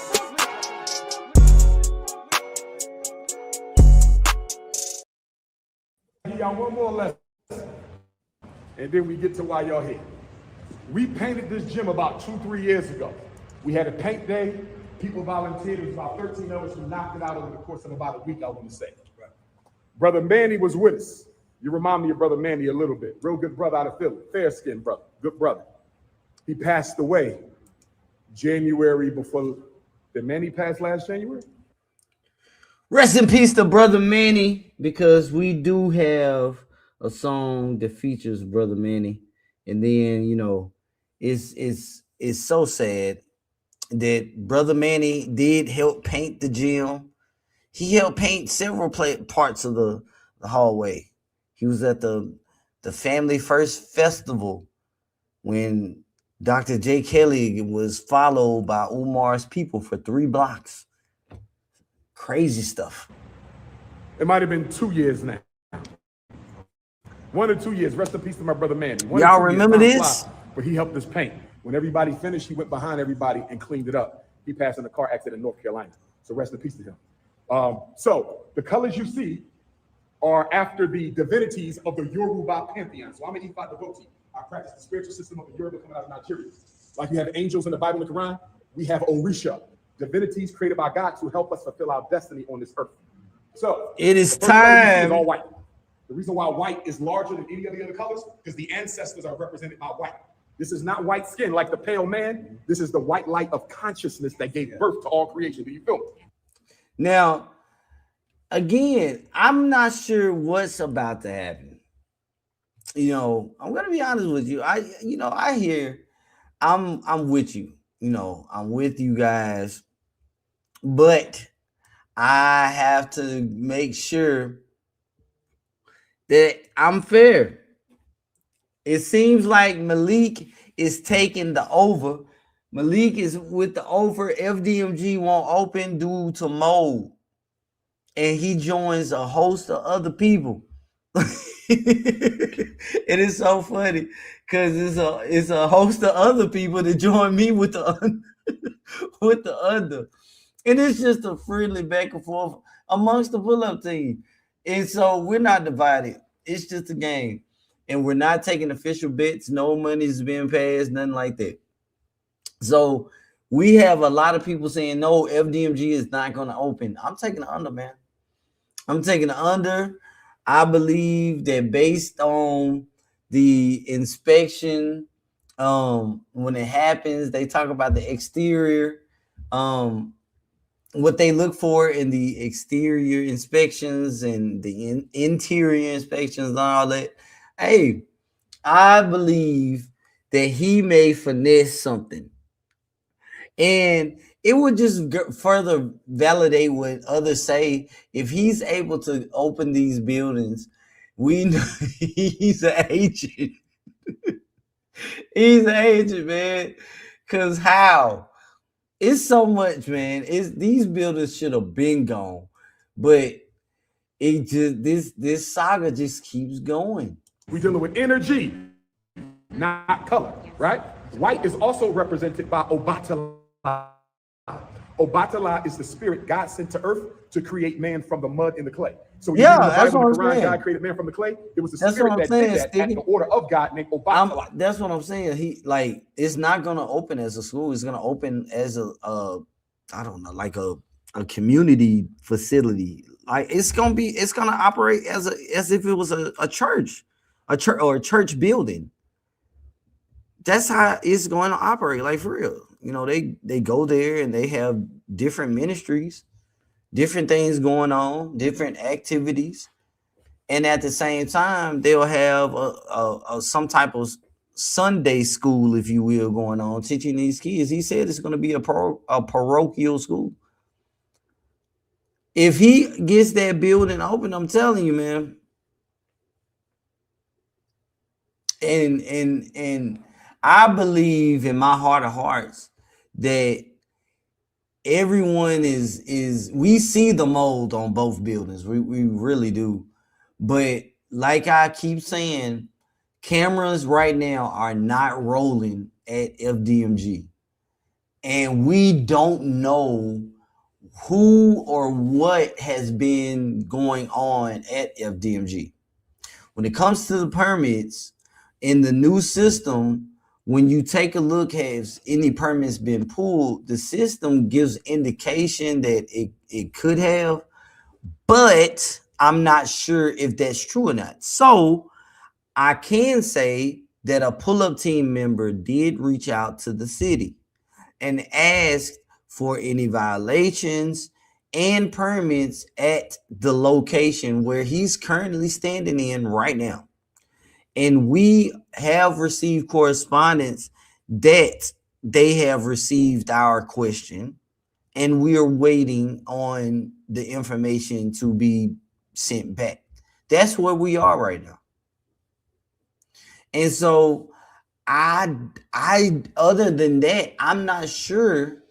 Y'all one more lesson, and then we get to why y'all here. We painted this gym about 2-3 years ago. We had a paint day. People volunteered. It was about 13 of us who knocked it out over the course of about a week, I want to say. Right. Brother Manny was with us. You remind me of Brother Manny a little bit. Real good brother out of Philly. Fair-skinned brother. Good brother. He passed away January before. Did Manny pass last January?
Rest in peace to Brother Manny, because we do have a song that features Brother Manny. And then, you know, it's so sad that Brother Manny did help paint the gym. He helped paint several parts of the hallway. He was at the Family First Festival when Dr. J. Kelly was followed by Umar's people for 3 blocks. Crazy stuff.
It might have been 2 years now. 1 or 2 years. Rest in peace to my brother Manny.
Y'all remember this?
But he helped us paint. When everybody finished, he went behind everybody and cleaned it up. He passed in a car accident in North Carolina. So rest in peace to him. So the colors you see are after the divinities of the Yoruba pantheon. So I'm an Ifa devotee. I practice the spiritual system of the Yoruba coming out of Nigeria. Like you have angels in the Bible and the Quran, we have Orisha, divinities created by God to help us fulfill our destiny on this earth. So
it is time.
All white. The reason why white is larger than any of the other colors, because the ancestors are represented by white. This is not white skin like the pale man. This is the white light of consciousness that gave birth to all creation. Do you feel me?
Now, again, I'm not sure what's about to happen. You know, I'm gonna be honest with you. I'm with you. You know, I'm with you guys, but I have to make sure that I'm fair. It seems like Malik is taking the over. Malik is with the over. FDMG won't open due to mold. And he joins a host of other people. It is so funny because it's a host of other people that join me with the under. And it's just a friendly back and forth amongst the pull-up team. And so we're not divided. It's just a game. and we're not taking official bets. No money's being passed, nothing like that. So we have a lot of people saying no, FDMG is not going to open. I'm taking the under, man. I'm taking the under. I believe that based on the inspection, when it happens, they talk about the exterior, what they look for in the exterior inspections and the interior inspections and all that. Hey, I believe that he may finesse something. And it would just further validate what others say. If he's able to open these buildings, we know he's an agent. He's an agent, man. Because how? It's so much, man. These buildings should have been gone. But it just this saga just keeps going.
We're dealing with energy, not color, right? White is also represented by Obatala. Obatala is the spirit God sent to earth to create man from the mud and the clay. So when
that's what I'm saying.
God created man from the clay. It was the spirit that did that at the order of God named Obatala.
That's what I'm saying. It's not gonna open as a school. It's gonna open as a I don't know, like a community facility. Like it's gonna operate as if it was a church or a church building. That's how it's going to operate, like for real. You know, they go there and they have different ministries, different things going on, different activities, and at the same time they'll have a some type of Sunday school, if you will, going on, teaching these kids. He said it's going to be a parochial school. If he gets that building open, I'm telling you, man. And I believe in my heart of hearts that everyone is we see the mold on both buildings. We really do. But like I keep saying, cameras right now are not rolling at FDMG. And we don't know who or what has been going on at FDMG. When it comes to the permits in the new system, when you take a look, has any permits been pulled, the system gives indication that it could have, but I'm not sure if that's true or not. So I can say that a pull-up team member did reach out to the city and asked for any violations and permits at the location where he's currently standing in right now. And we have received correspondence that they have received our question, and we are waiting on the information to be sent back. That's where we are right now. And so I other than that, I'm not sure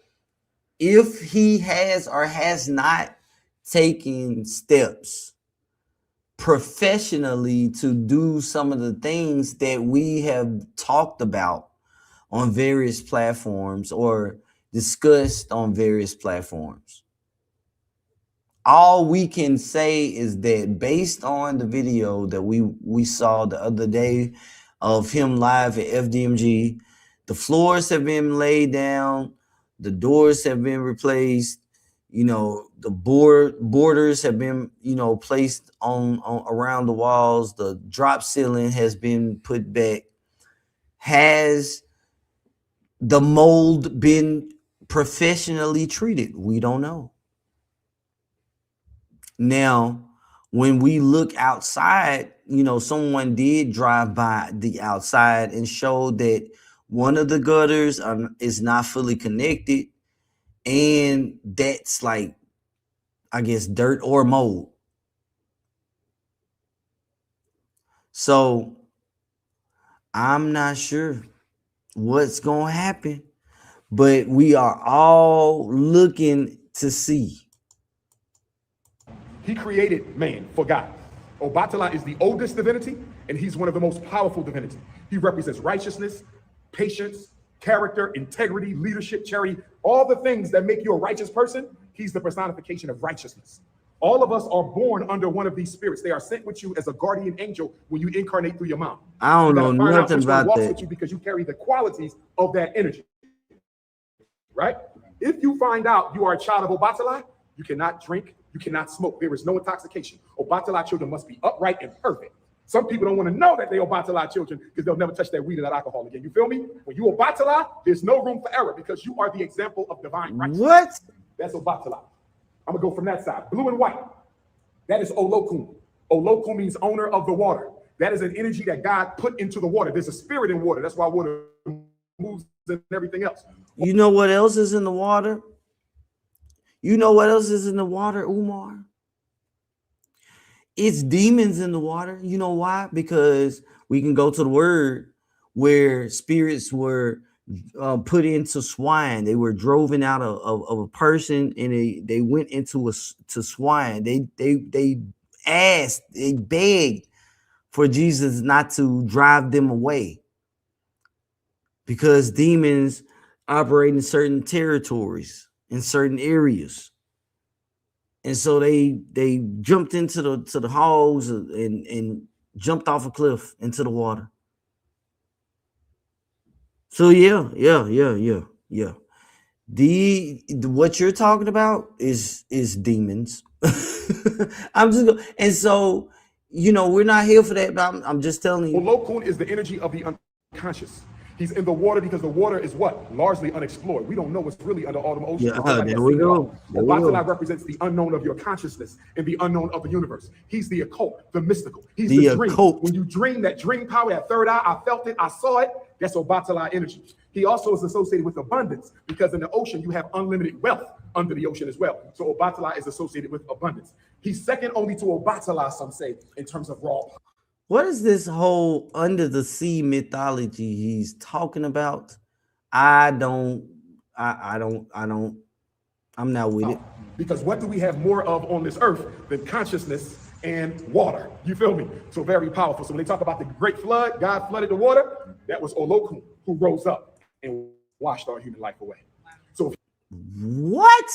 if he has or has not taken steps professionally to do some of the things that we have talked about on various platforms or discussed on various platforms. All we can say is that based on the video that we saw the other day of him live at FDMG, the floors have been laid down, the doors have been replaced, you know, the borders have been, you know, placed on around the walls, the drop ceiling has been put back. Has the mold been professionally treated? We don't know. Now, when we look outside, you know, someone did drive by the outside and showed that one of the gutters is not fully connected, and that's like, I guess, dirt or mold. So I'm not sure what's going to happen, but we are all looking to see.
He created man for God. Obatala is the oldest divinity, and he's one of the most powerful divinities. He represents righteousness, patience, character, integrity, leadership, charity, all the things that make you a righteous person. He's the personification of righteousness.
All of us are born under one of these spirits. They are sent with you as a guardian angel when you incarnate through your mom.
I don't know nothing about
walks
that.
with you because you carry the qualities of that energy, right? If you find out you are a child of Obatala, you cannot drink, you cannot smoke. There is no intoxication. Obatala children must be upright and perfect. Some people don't want to know that they Obatala children because they'll never touch that weed or that alcohol again. You feel me? When you Obatala, there's no room for error because you are the example of divine righteousness.
What?
That's Obatala. I'm gonna go from that side. Blue and white. That is Olokun. Olokun means owner of the water. That is an energy that God put into the water. There's a spirit in water. That's why water moves and everything else.
You know what else is in the water? You know what else is in the water, Umar? It's demons in the water. You know why? Because we can go to the word where spirits were put into swine. They were driven out of a person, and they went into to swine. They asked, they begged for Jesus not to drive them away because demons operate in certain territories, in certain areas. And so they jumped into the halls and jumped off a cliff into the water. So yeah. What you're talking about is demons. I'm just going, and so we're not here for that, but I'm just telling you.
Olokun is the energy of the unconscious. He's in the water because the water is what? Largely unexplored. We don't know what's really under all the oceans.
Yeah, there we go.
Obatala represents the unknown of your consciousness and the unknown of the universe. He's the occult, the mystical. He's the dream.
Occult.
When you dream, that dream power, that third eye, I felt it, I saw it, that's Obatala energy. He also is associated with abundance because in the ocean, you have unlimited wealth under the ocean as well. So Obatala is associated with abundance. He's second only to Obatala, some say, in terms of raw.
What is this whole under the sea mythology he's talking about? I'm not with it.
Because what do we have more of on this earth than consciousness and water? You feel me? So very powerful. So when they talk about the great flood, God flooded the water, that was Olokun who rose up and washed our human life away. So
what?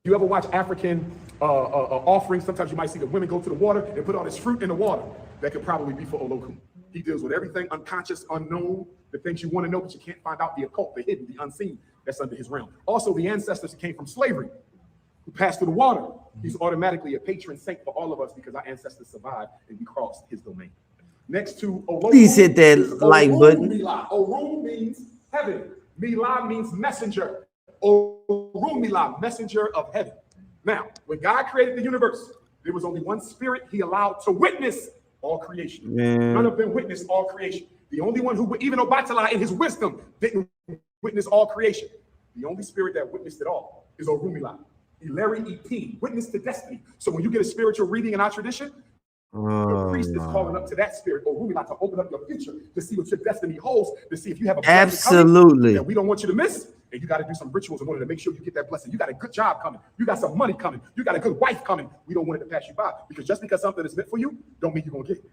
You ever watch African offerings? Sometimes you might see the women go to the water and put all this fruit in the water. That could probably be for Olokun. He deals with everything unconscious, unknown, the things you want to know, but you can't find out, the occult, the hidden, the unseen. That's under his realm. Also, the ancestors who came from slavery, who passed through the water. He's automatically a patron saint for all of us because our ancestors survived and we crossed his domain. Next to Olokun,
please hit that like button.
Orun means heaven. Mila means messenger. Orumila, messenger of heaven. Now, when God created the universe, there was only one spirit he allowed to witness all creation. None of them witnessed all creation. The only one who, even Obatala in his wisdom, didn't witness all creation. The only spirit that witnessed it all is Orumila. Ileri Iti, witness to destiny. So when you get a spiritual reading in our tradition, the priest is calling up to that spirit, Orumila, to open up your future, to see what your destiny holds, to see if you have a blessing
absolutely
that we don't want you to miss. And you got to do some rituals in order to make sure you get that blessing. You got a good job coming. You got some money coming. You got a good wife coming. We don't want it to pass you by because just because something is meant for you, don't mean you're going to get it.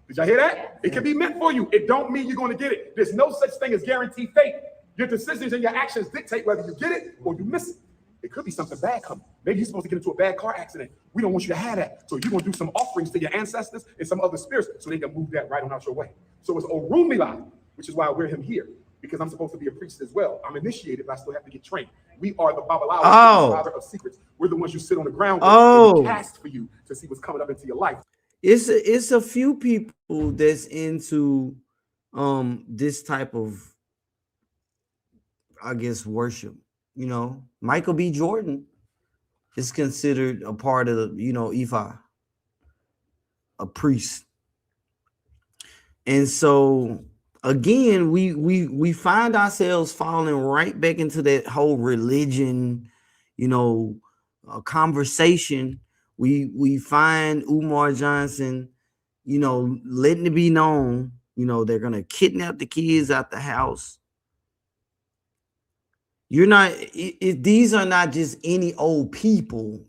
Did y'all hear that? It can be meant for you. It don't mean you're going to get it. There's no such thing as guaranteed fate. Your decisions and your actions dictate whether you get it or you miss it. It could be something bad coming. Maybe you're supposed to get into a bad car accident. We don't want you to have that. So you're going to do some offerings to your ancestors and some other spirits so they can move that right on out your way. So it's Orumila, which is why we're him here. Because I'm supposed to be a priest as well. I'm initiated, but I still have to get trained. We are the Babalawo, the father of secrets. We're the ones you sit on the ground with and cast for you to see what's coming up into your life.
It's a few people that's into this type of, I guess, worship. Michael B. Jordan is considered a part of Ifa, a priest, and so. Again, we find ourselves falling right back into that whole religion, conversation. We find Umar Johnson, letting it be known, they're gonna kidnap the kids out the house. These are not just any old people,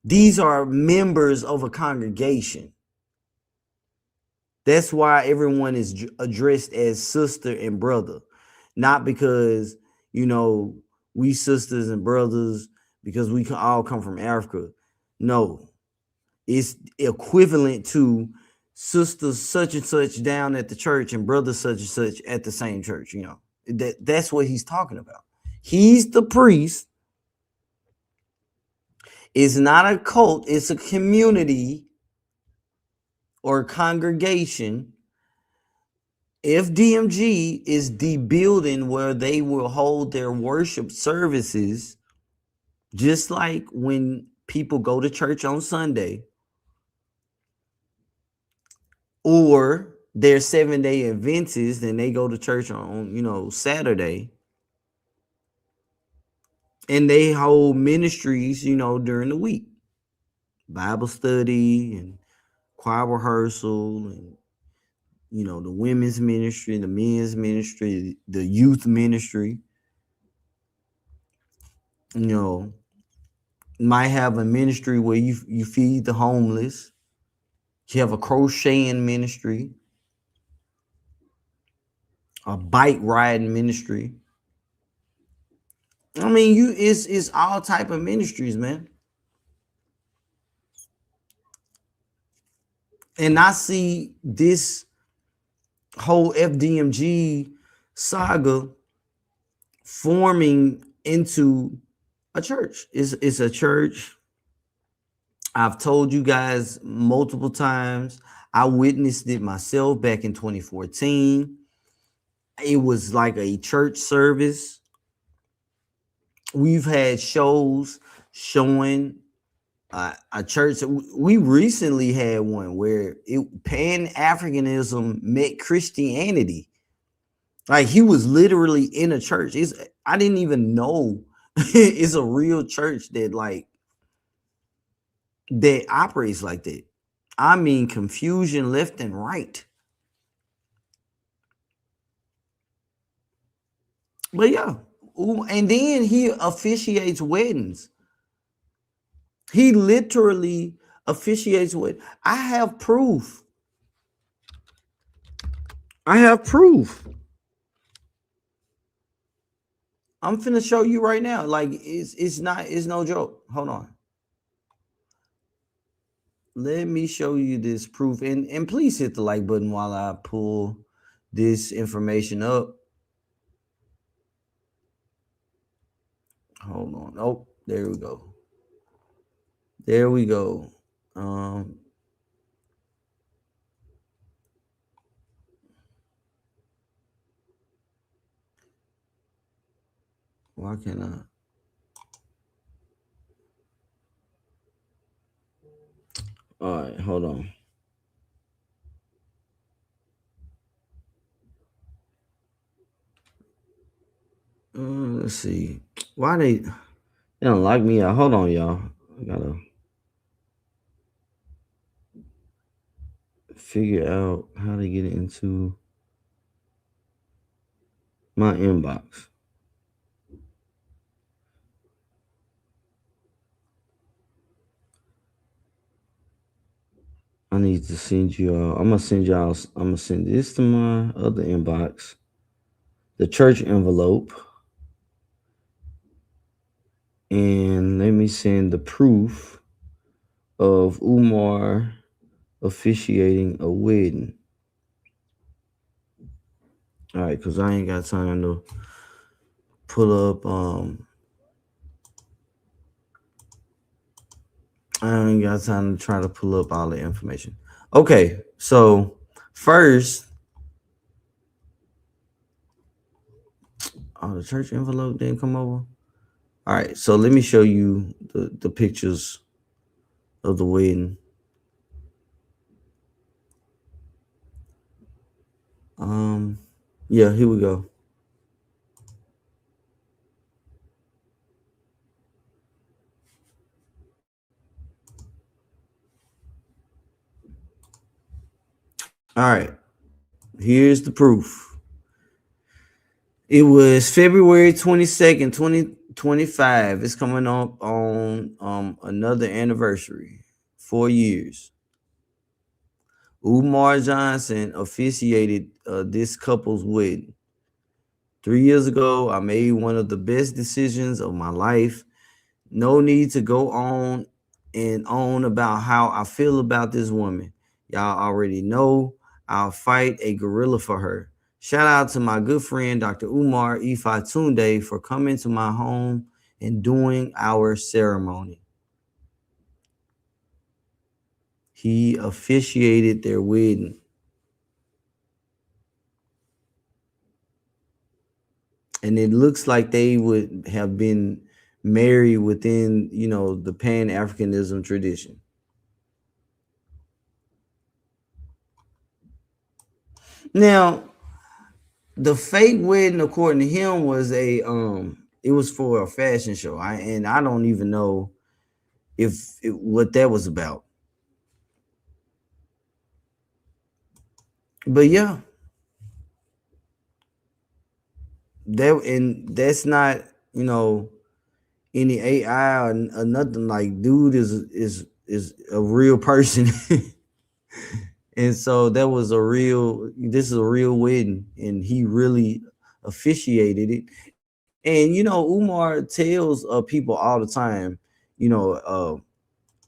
these are members of a congregation. That's why everyone is addressed as sister and brother, not because, we sisters and brothers, because we can all come from Africa. No, it's equivalent to sister such and such down at the church and brother such and such at the same church. You know, that's what he's talking about. He's the priest. It's not a cult, it's a community or congregation. FDMG is the building where they will hold their worship services, just like when people go to church on Sunday or their 7-day events is, then they go to church on, you know, Saturday. And they hold ministries, you know, during the week. Bible study and choir rehearsal and, you know, the women's ministry, the men's ministry, the youth ministry. You know, might have a ministry where you feed the homeless. You have a crocheting ministry, a bike riding ministry. I mean, it's all type of ministries, man. And I see this whole FDMG saga forming into a church. It's a church. I've told you guys multiple times. I witnessed it myself back in 2014. It was like a church service. We've had shows showing a church. We recently had one where Pan-Africanism met Christianity. Like, he was literally in a church. I didn't even know it's a real church that operates like that. I mean, confusion left and right. But yeah, and then he officiates weddings. He literally officiates weddings. I have proof. I'm finna show you right now. Like, it's no joke. Hold on. Let me show you this proof. And please hit the like button while I pull this information up. Hold on. Oh, there we go. There we go. Why can't I? All right, hold on. Let's see. Why they don't like me out? Hold on, y'all. I gotta figure out how to get into my inbox. I need to send you all. I'm gonna send this to my other inbox, the church envelope. And let me send the proof of Umar officiating a wedding. All right, because I ain't got time to pull up. I ain't got time to try to pull up all the information. Okay, so first, the church envelope didn't come over. All right, so let me show you the pictures of the wedding. Yeah, here we go. All right, here's the proof. It was February 22nd, 2025. It's coming up on another anniversary, 4 years. Umar Johnson officiated this couple's wedding. 3 years ago, I made one of the best decisions of my life. No need to go on and on about how I feel about this woman. Y'all already know I'll fight a gorilla for her. Shout out to my good friend, Dr. Umar Tunde, for coming to my home and doing our ceremony. He officiated their wedding. And it looks like they would have been married within, you know, the Pan-Africanism tradition. Now, the fake wedding, according to him, was it was for a fashion show. I don't even know what that was about. But yeah, that's not, you know, any AI or nothing. Like, dude is a real person. And so this is a real wedding, and he really officiated it. And you know, Umar tells people all the time, you know,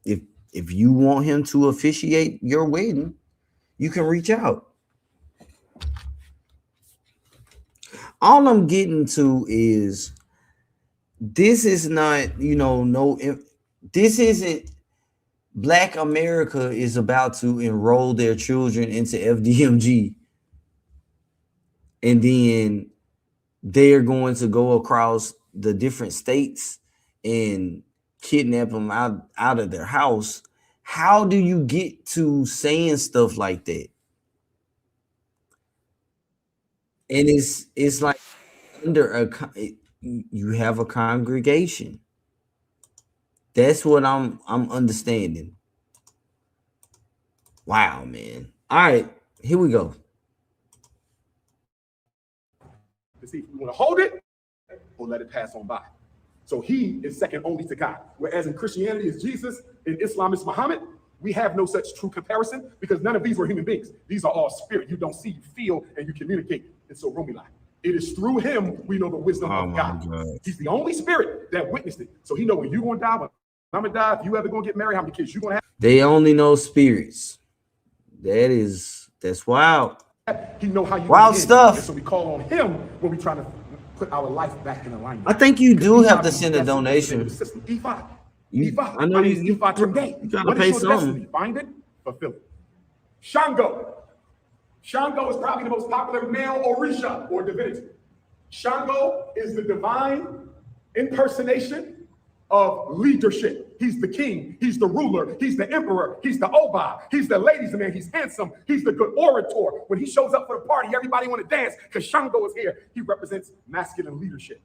if you want him to officiate your wedding, you can reach out. All I'm getting to is this is not, you know, this isn't Black America is about to enroll their children into FDMG, and then they're going to go across the different states and kidnap them out of their house. How do you get to saying stuff like that? And it's like under you have a congregation. That's what I'm understanding. Wow, man. All right, here we go.
To see if we want to hold it or let it pass on by. So he is second only to God. Whereas in Christianity is Jesus, in Islam is Muhammad. We have no such true comparison because none of these were human beings. These are all spirit. You don't see, you feel, and you communicate. And so Romila, it is through him we know the wisdom of God. He's the only spirit that witnessed it. So he know when you're going to die, when I'm going to die, if you ever going to get married, how many kids you're going to have.
They only know spirits. That's wild.
He know how you
wild stuff.
And so we call on him when we try to put our life back in alignment.
I think you do have to send a donation.
E5.
I know you gotta pay something.
Find it, fulfill it. Shango. Shango is probably the most popular male Orisha or divinity. Shango is the divine impersonation of leadership. He's the king, he's the ruler, he's the emperor, he's the Oba, he's the ladies' man, he's handsome, he's the good orator. When he shows up for the party, everybody want to dance because Shango is here. He represents masculine leadership.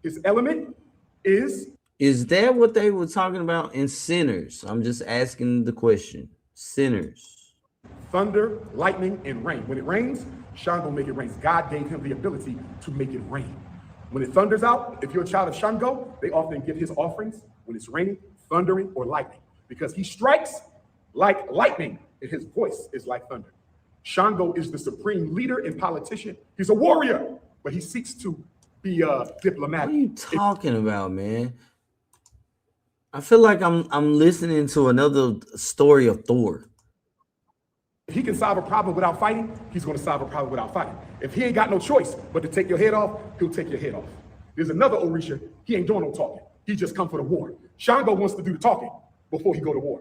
His element is
that what they were talking about in Sinners? I'm just asking the question. Sinners.
Thunder, lightning, and rain. When it rains, Shango make it rain. God gave him the ability to make it rain. When it thunders out, if you're a child of Shango, they often give his offerings when it's raining, thundering, or lightning, because he strikes like lightning and his voice is like thunder. Shango is the supreme leader and politician. He's a warrior, but he seeks to be diplomatic.
What are you talking about, man? I feel like I'm listening to another story of Thor.
If he can solve a problem without fighting, he's going to solve a problem without fighting. If he ain't got no choice but to take your head off, he'll take your head off. There's another Orisha, he ain't doing no talking. He just come for the war. Shango wants to do the talking before he go to war.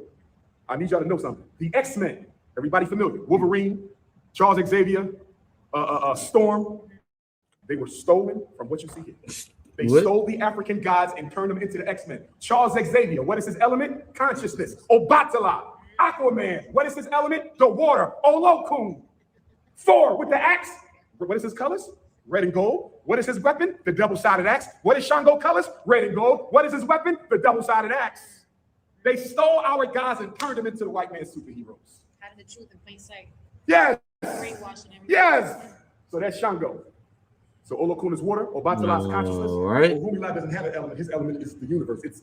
I need y'all to know something. The X-Men, everybody familiar? Wolverine, Charles Xavier, Storm, they were stolen from what you see here. They stole the African gods and turned them into the X-Men. Charles Xavier, what is his element? Consciousness. Obatala, Aquaman, what is his element? The water. Olokun. Thor with the axe. What is his colors? Red and gold. What is his weapon? The double-sided axe. What is Shango colors? Red and gold. What is his weapon? The double-sided axe. They stole our gods and turned them into the white man's superheroes.
Hiding the truth in plain sight.
Yes.
Brainwashing everything.
Yes. So that's Shango. So Olokun is water. Obatala is consciousness.
Right.
Orumila doesn't have an element. His element is the universe. It's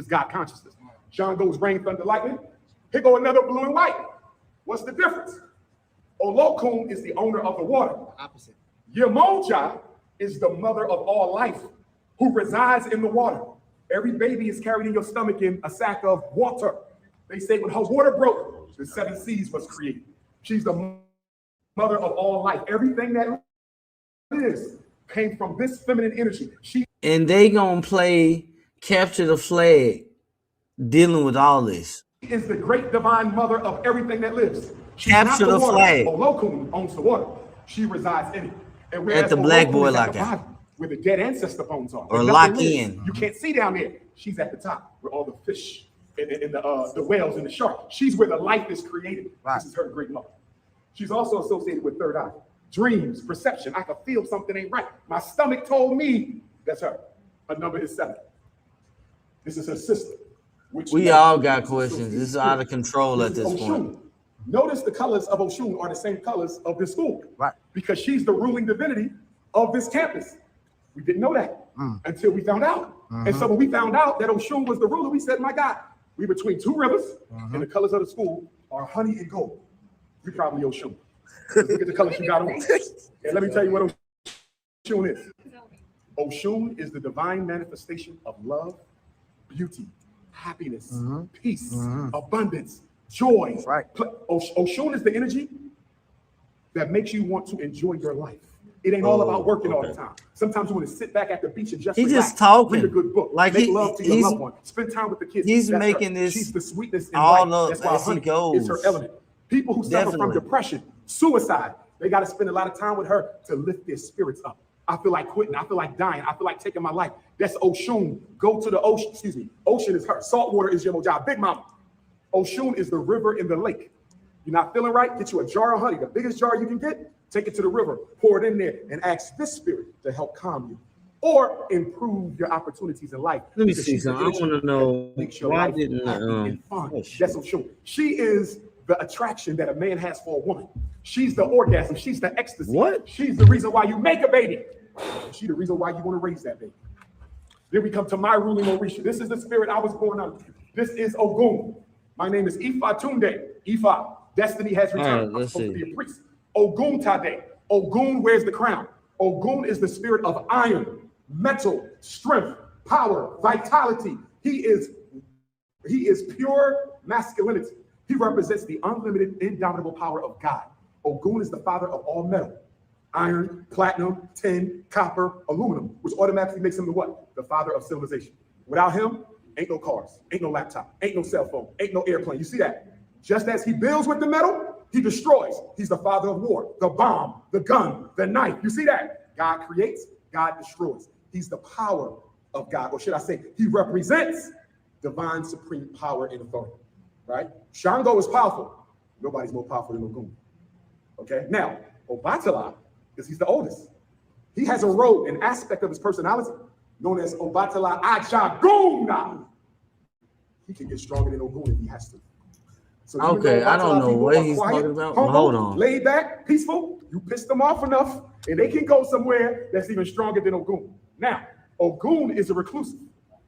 God consciousness. Shango is rain, thunder, lightning. Here go another blue and white. What's the difference? Olokun is the owner of the water.
Opposite.
Yemoja is the mother of all life. who resides in the water. Every baby is carried in your stomach in a sack of water. They say when her water broke, the 7 seas was created. She's the mother of all life. Everything that is came from this feminine energy.
And they gonna play Capture the Flag, dealing with all this.
She is the great divine mother of everything that lives. She's
Capture
not
the
water.
flag.
Olokun owns the water. She resides in it. And whereas
At the Black
Olokun
Boy
is at the
Lockout.
bottom, where the dead ancestor bones are,
Or
where
lock
nothing lives,
in.
You can't see down there. She's at the top, where all the fish and the whales and the shark. She's where the life is created. Right. This is her great mother. She's also associated with third eye, dreams, perception. I can feel something ain't right. My stomach told me that's her. Her number is 7. This is her sister.
We all got questions. This is out of control at this point.
Notice the colors of Oshun are the same colors of this school. Right. Because she's the ruling divinity of this campus. We didn't know that until we found out. And so when we found out that Oshun was the ruler, we said, my God, we between 2 rivers, and the colors of the school are honey and gold. We probably Oshun. Look at the colors you got on. And let me tell you what Oshun is. Oshun is the divine manifestation of love, beauty, happiness, peace, abundance, joy. Right. Oshun is the energy that makes you want to enjoy your life. It ain't all about working all the time. Sometimes you want to sit back at the beach and just relax,
talking.
read a good book,
like
make love to your loved one, spend time with the kids.
He's
That's
making
her.
this
She's the sweetness in
all
life.
up
That's why
as he
honey
goes.
is her element. People who suffer from depression, suicide, they got to spend a lot of time with her to lift their spirits up. I feel like quitting. I feel like dying. I feel like taking my life. That's Oshun. Go to the ocean. Excuse me. Ocean is her. Salt water is your moja. Big mama. Oshun is the river in the lake. You're not feeling right? Get you a jar of honey, the biggest jar you can get. Take it to the river, pour it in there, and ask this spirit to help calm you or improve your opportunities in life.
Let me see something. I want to know why didn't
That's Oshun. She is the attraction that a man has for a woman. She's the orgasm. She's the ecstasy. What? She's the reason why you make a baby. She's the reason why you want to raise that baby. Then we come to my ruling Orisha. This is the spirit I was born under. This is Ogun. My name is Ifa Tunde. Ifa. Destiny has returned. I'm supposed to be a priest. Ogun Tade. Ogun wears the crown. Ogun is the spirit of iron, metal, strength, power, vitality. He is pure masculinity. He represents the unlimited, indomitable power of God. Ogun is the father of all metal. Iron, platinum, tin, copper, aluminum, which automatically makes him the what? The father of civilization. Without him, ain't no cars, ain't no laptop, ain't no cell phone, ain't no airplane. You see that? Just as he builds with the metal, he destroys. He's the father of war, the bomb, the gun, the knife. You see that? God creates, God destroys. He's the power of God, or should I say, he represents divine supreme power and authority, right? Shango is powerful. Nobody's more powerful than Ogun. Okay, now, Obatala, because he's the oldest. He has a role, an aspect of his personality known as Obatala Ajaguna. He can get stronger than Ogun if he has to. So
okay, I don't know what he's talking about.
Humble,
hold on.
Laid back, peaceful. You pissed them off enough, and they can go somewhere that's even stronger than Ogun. Now, Ogun is a reclusive.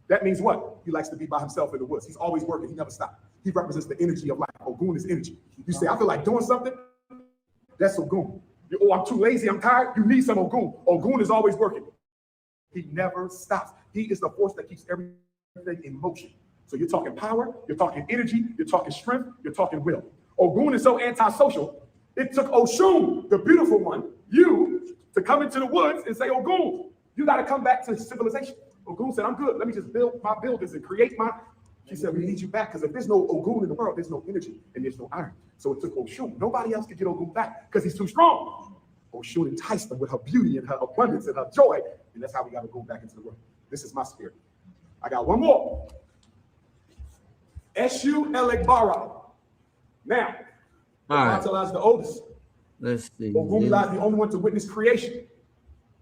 That means what? He likes to be by himself in the woods. He's always working. He never stops. He represents the energy of life. Ogun is energy. You say, I feel like doing something. That's Ogun. Oh, I'm too lazy. I'm tired. You need some Ogun. Ogun is always working. He never stops. He is the force that keeps everything in motion. So you're talking power, you're talking energy, you're talking strength, you're talking will. Ogun is so antisocial, it took Oshun, the beautiful one, you, to come into the woods and say, Ogun, you got to come back to civilization. Ogun said, I'm good. Let me just build my buildings and create my... She said, we need you back because if there's no Ogun in the world, there's no energy and there's no iron. So it took Oshun. Nobody else could get Ogun back because he's too strong. Oshun enticed them with her beauty and her abundance and her joy. And that's how we got to go back into the world. This is my spirit. I got one more. Eshu Elegbara. Now, Obatala is the oldest.
Let's see.
Ogun is the only one to witness creation.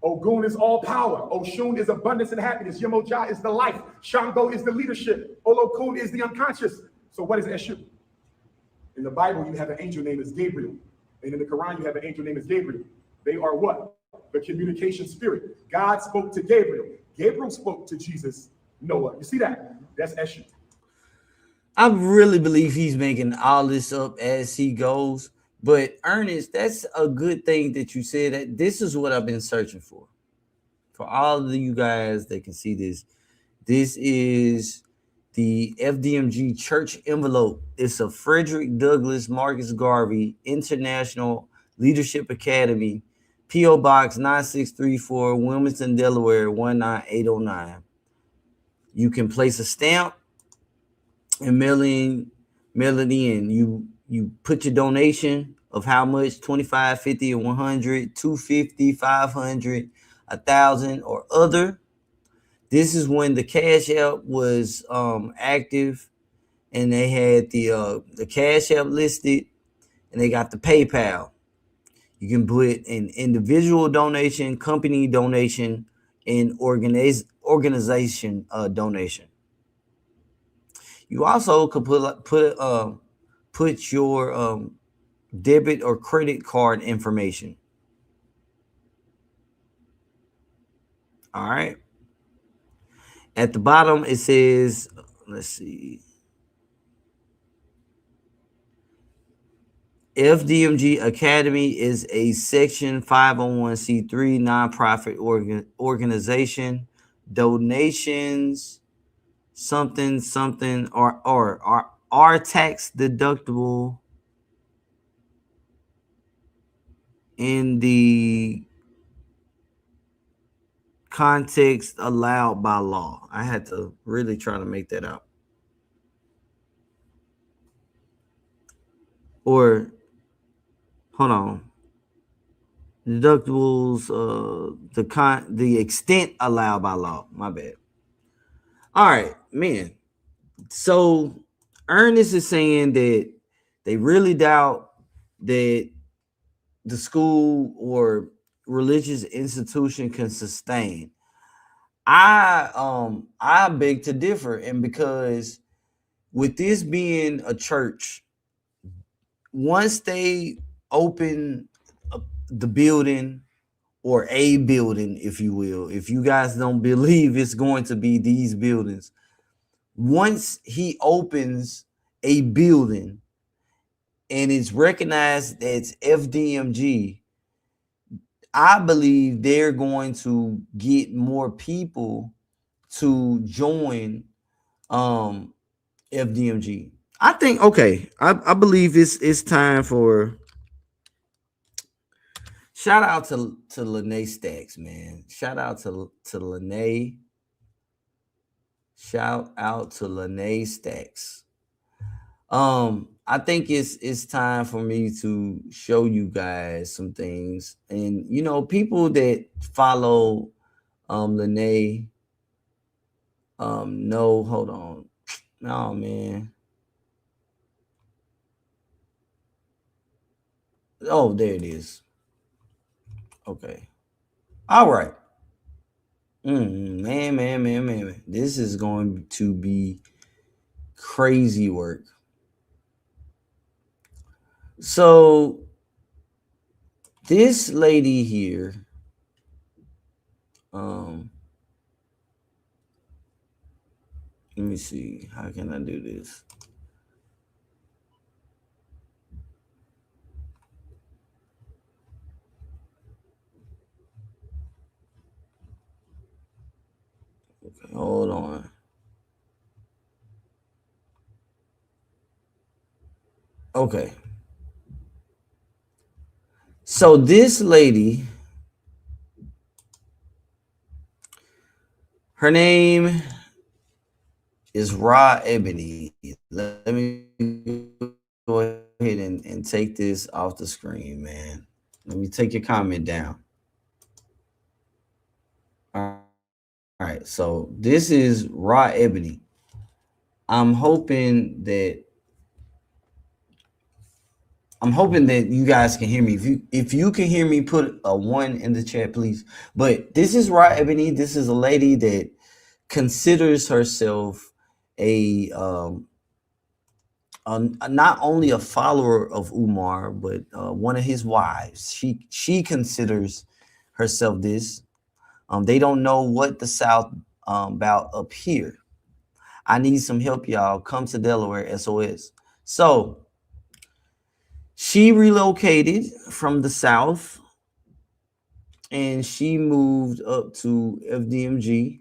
Ogun is all power. Oshun is abundance and happiness. Yemoja is the life. Shango is the leadership. Olokun is the unconscious. So what is Eshu? In the Bible, you have an angel named as Gabriel. And in the Quran, you have an angel named as Gabriel. They are what? The communication spirit. God spoke to Gabriel. Gabriel spoke to Jesus, Noah. You see that? That's Eshu.
I really believe he's making all this up as he goes. But Ernest, that's a good thing that you said that this is what I've been searching for For all of you guys that can see this, this is the FDMG church envelope. It's a Frederick Douglass Marcus Garvey International Leadership Academy, P.O. Box 9634, Wilmington, Delaware 19809. You can place a stamp and mail it in. You put your donation of how much, 25, 50, and 100, 250, 500, 1,000, or other. This is when the Cash App was active, and they had the Cash App listed, and they got the PayPal. You can put an individual donation, company donation, and organization donation. You also could put your debit or credit card information. All right. At the bottom, it says, let's see, FDMG Academy is a Section 501c3 nonprofit organization. Donations, something, are tax deductible in the context allowed by law. I had to really try to make that out. Or hold on. Deductibles, the extent allowed by law. My bad. All right, man. So Ernest is saying that they really doubt that the school or religious institution can sustain. I beg to differ, and because with this being a church, once they open the building, or a building, if you will, if you guys don't believe it's going to be these buildings, once he opens a building and it's recognized as FDMG, I believe they're going to get more people to join FDMG. I think, okay, I believe it's time for, shout out to Lene Stacks, man. Shout out to Lene. Shout out to Lene Stacks. I think it's time for me to show you guys some things. And you know, people that follow Lene no, hold on. No, man. Oh, there it is. Okay. All right. Man. This is going to be crazy work. So this lady here, let me see, how can I do this? Okay, hold on. Okay. So this lady, her name is Raw Ebony. Let me go ahead and take this off the screen, man. Let me take your comment down. All right, so this is Raw Ebony. I'm hoping that you guys can hear me. If you can hear me, put a 1 in the chat, please. But this is Raw Ebony. This is a lady that considers herself not only a follower of Umar, but one of his wives. She considers herself this. They don't know what the South about up here. I need some help, y'all. Come to Delaware, SOS. So she relocated from the South and she moved up to FDMG,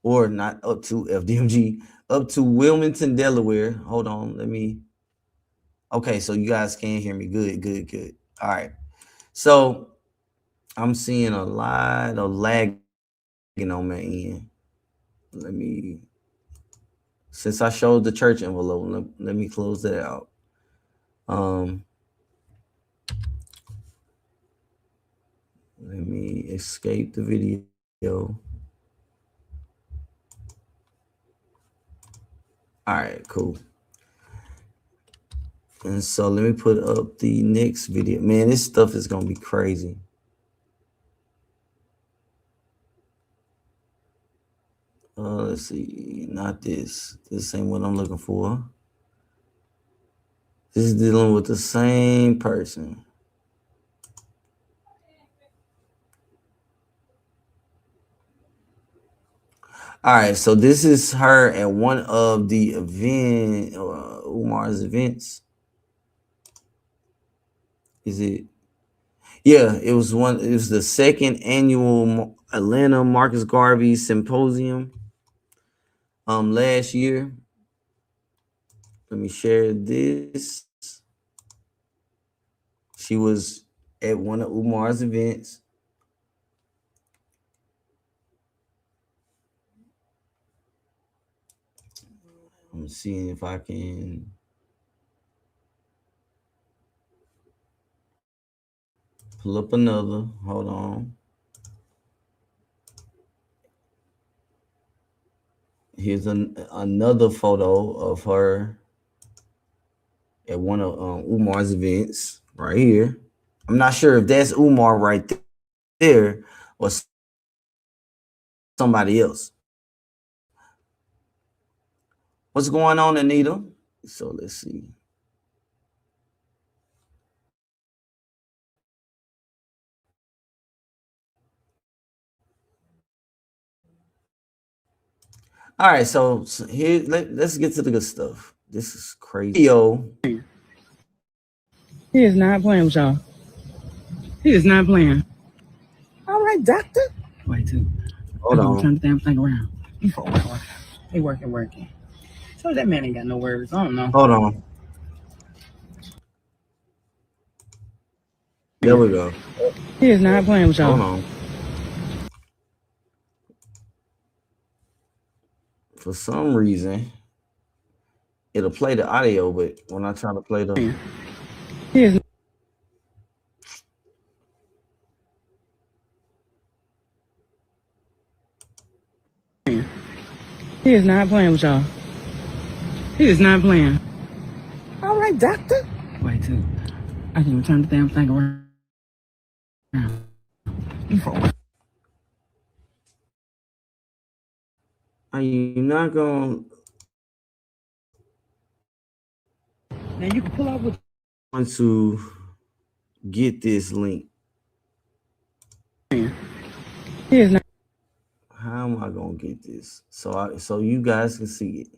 or not up to FDMG, up to Wilmington, Delaware. Hold on, let me. Okay, so you guys can hear me. Good. All right. So I'm seeing a lot of lagging on my end. Let me, since I showed the church envelope, let me close that out. Let me escape the video. All right, cool. And so let me put up the next video. Man, this stuff is gonna be crazy. Let's see, not this. This ain't what I'm looking for. This is dealing with the same person. All right, so this is her at one of the event, Umar's events. Is it? Yeah, it was one. It was the second annual Atlanta Marcus Garvey Symposium. Last year. Let me share this. She was at one of Umar's events. I'm seeing if I can pull up another. Hold on. Here's another photo of her at one of Umar's events right here. I'm not sure if that's Umar right there or somebody else. What's going on, Anita? So let's see. All right, so here let's get to the good stuff. This is crazy.
He is not playing with y'all. He is not playing. All right, doctor. Wait, too.
Hold on.
Turn the damn thing around. He working. So that man ain't got no words. I don't know.
Hold on. There we go.
He is not playing with y'all.
Hold on. For some reason, it'll play the audio, but when I try to play the...
He is... He is not playing with y'all. He is not playing. All right, doctor. Wait, too. I can even turn the damn thing around.
Are you not going
now you can pull out with
to get this link?
He is not.
How am I gonna get this so you guys can see it?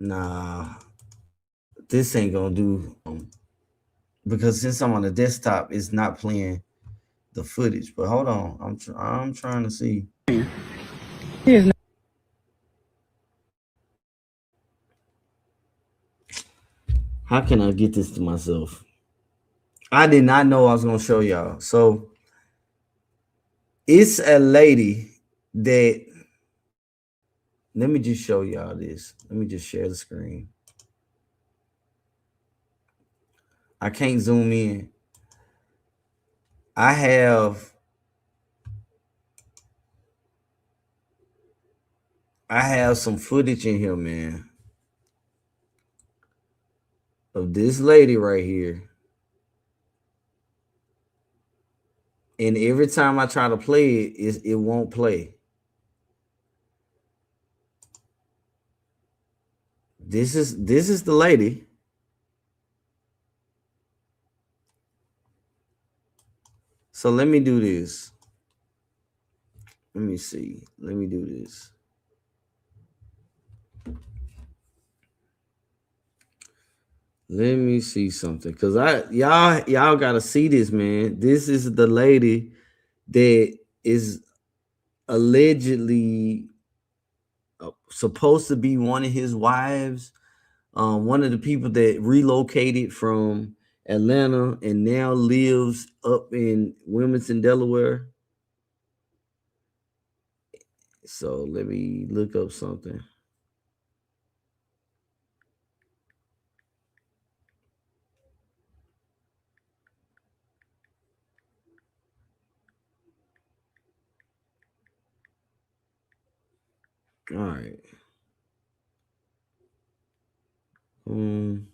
Nah, this ain't gonna do, because since I'm on the desktop, it's not playing the footage. But hold on, I'm trying to see.
He is not.
How can I get this to myself? I did not know I was gonna show y'all. So it's a lady that, let me just show y'all this. Let me just share the screen. I can't zoom in. I have some footage in here, man, of this lady right here. And every time I try to play it, it won't play. This is the lady. So let me do this. Let me see. Let me do this. Let me see something, cause y'all gotta see this, man. This is the lady that is allegedly supposed to be one of his wives, one of the people that relocated from Atlanta and now lives up in Wilmington, Delaware. So let me look up something. All right. And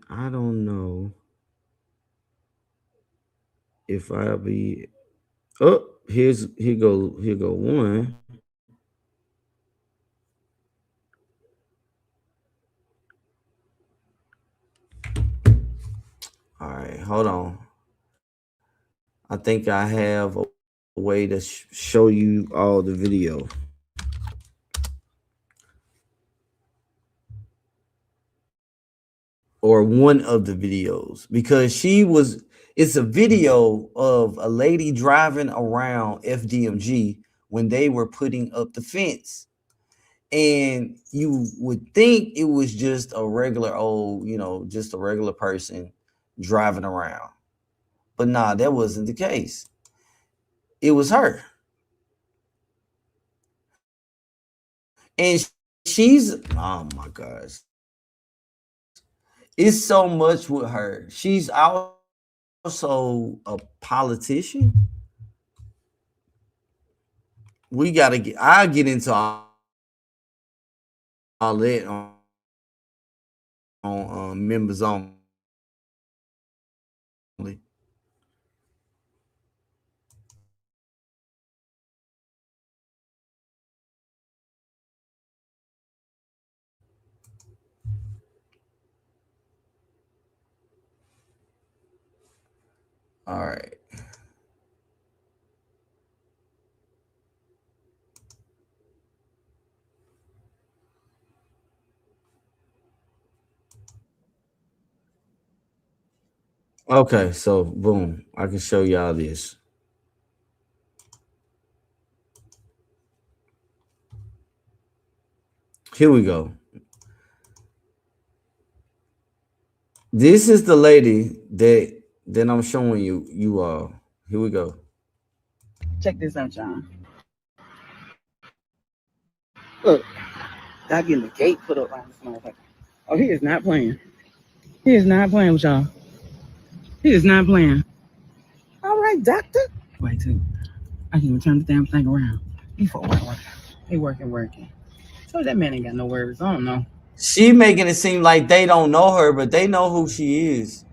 I don't know if I'll be. Oh, here go one. All right, hold on. I think I have a way to show you all the video. Or one of the videos, because it's a video of a lady driving around FDMG when they were putting up the fence. And you would think it was just a regular old, just a regular person driving around. But nah, that wasn't the case. It was her. And she's, oh my gosh. It's so much with her. She's also a politician. I'll get into all that on members only. All right. Okay, so boom, I can show y'all this. Here we go. This is the lady that I'm showing you all. Here we go.
Check this out, John. Look, I getting the gate put up on this motherfucker. Oh, he is not playing. He is not playing with y'all. He is not playing. All right, doctor. Wait, too. I can even turn the damn thing around. He working. So that man ain't got no worries. I don't know.
She making it seem like they don't know her, but they know who she is.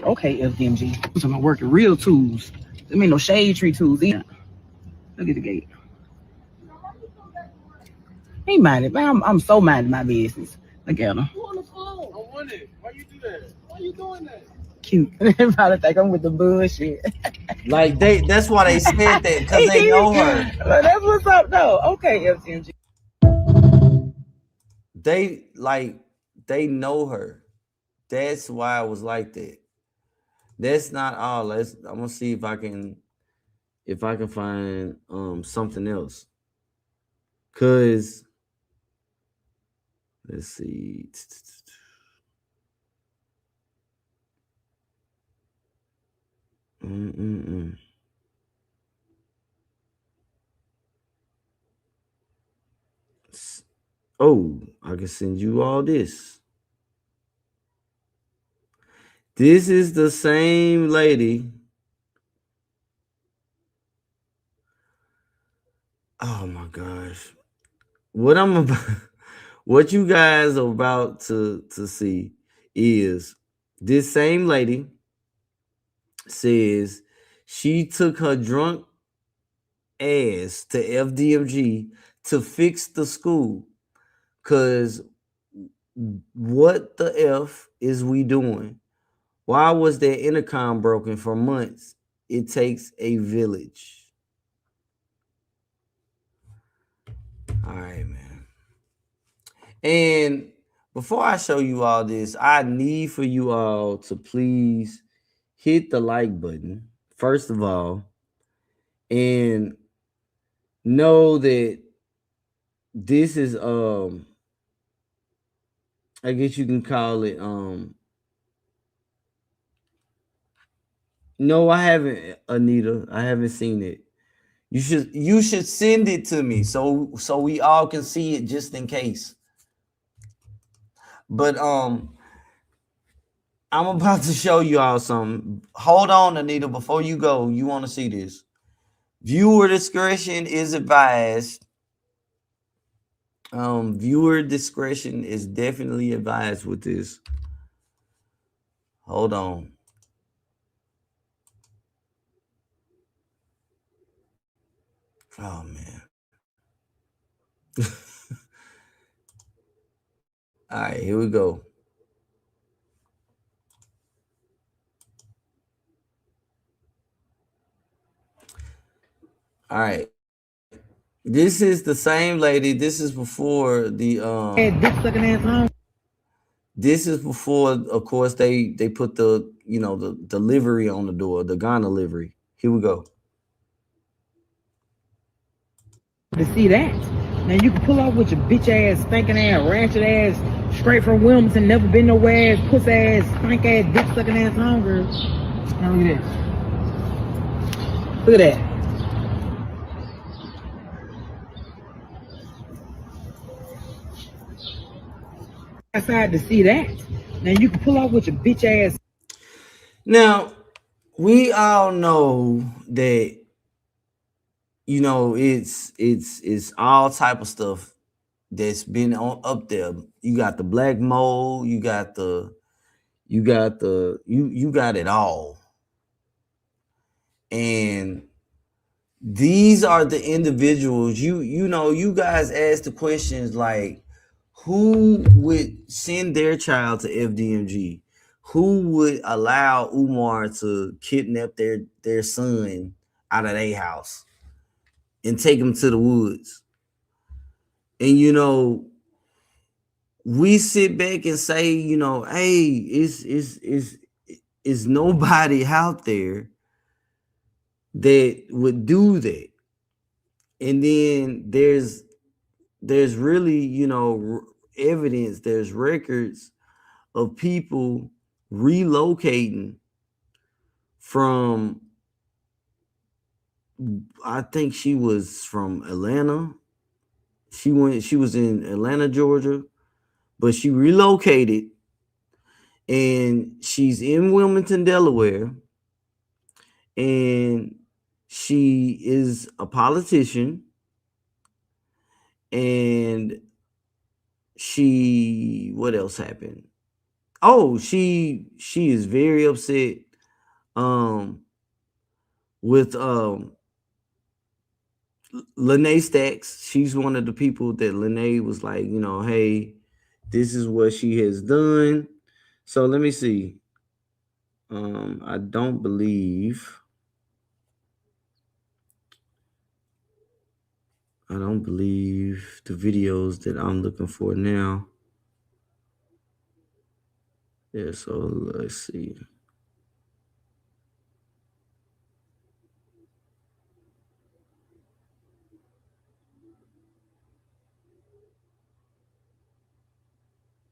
Okay, FDMG. I'm talking about working real tools. There ain't no shade tree tools either. Look at the gate. He minded, man. I'm so minding my business. Look at him.
You on the phone? I want it. Why you do that? Why you doing that?
Cute. They probably think I'm with the bullshit.
Like that's why they said that, because they know her.
Well, that's what's up though. Okay, FDMG.
They know her. That's why I was like that. That's not all. I'm gonna see if I can find something else. Cause let's see. Oh, I can send you all this. This is the same lady. Oh my gosh. What you guys are about to see is this same lady says she took her drunk ass to FDMG to fix the school. Cause what the F is we doing? Why was their intercom broken for months? It takes a village. All right, man. And before I show you all this, I need for you all to please hit the like button, first of all, and know that this is I guess you can call it no, I haven't, Anita. I haven't seen it. You should send it to me so we all can see it just in case. But I'm about to show you all something. Hold on, Anita, before you go. You want to see this. Viewer discretion is advised. Viewer discretion is definitely advised with this. Hold on. Oh man. All right, here we go. All right. This is the same lady. This is before the this is before, of course, they put the, you know, the livery on the door, the Ghana livery. Here we go.
To see that. Now you can pull off with your bitch ass, stinking ass, ratchet ass, straight from Wilmington, never been nowhere ass, puss ass, stink ass, dick sucking ass hunger. Now look at that. Look at that. Outside to see that. Now you can pull off with your bitch ass.
Now, we all know that, you know, it's all type of stuff that's been on up there. You got the black mold, you got it all. And these are the individuals, you know, you guys ask the questions like, who would send their child to FDMG? Who would allow Umar to kidnap their son out of their house and take him to the woods? And, you know, we sit back and say, you know, hey, it's nobody out there that would do that. And then there's really, you know, evidence, there's records of people relocating from, I think she was from Atlanta. She was in Atlanta, Georgia, but she relocated and she's in Wilmington, Delaware, and she is a politician, and what else happened? Oh, she is very upset with Lene Stacks. She's one of the people that Lene was like, you know, hey, this is what she has done. So let me see. I don't believe the videos that I'm looking for now. Yeah, so let's see.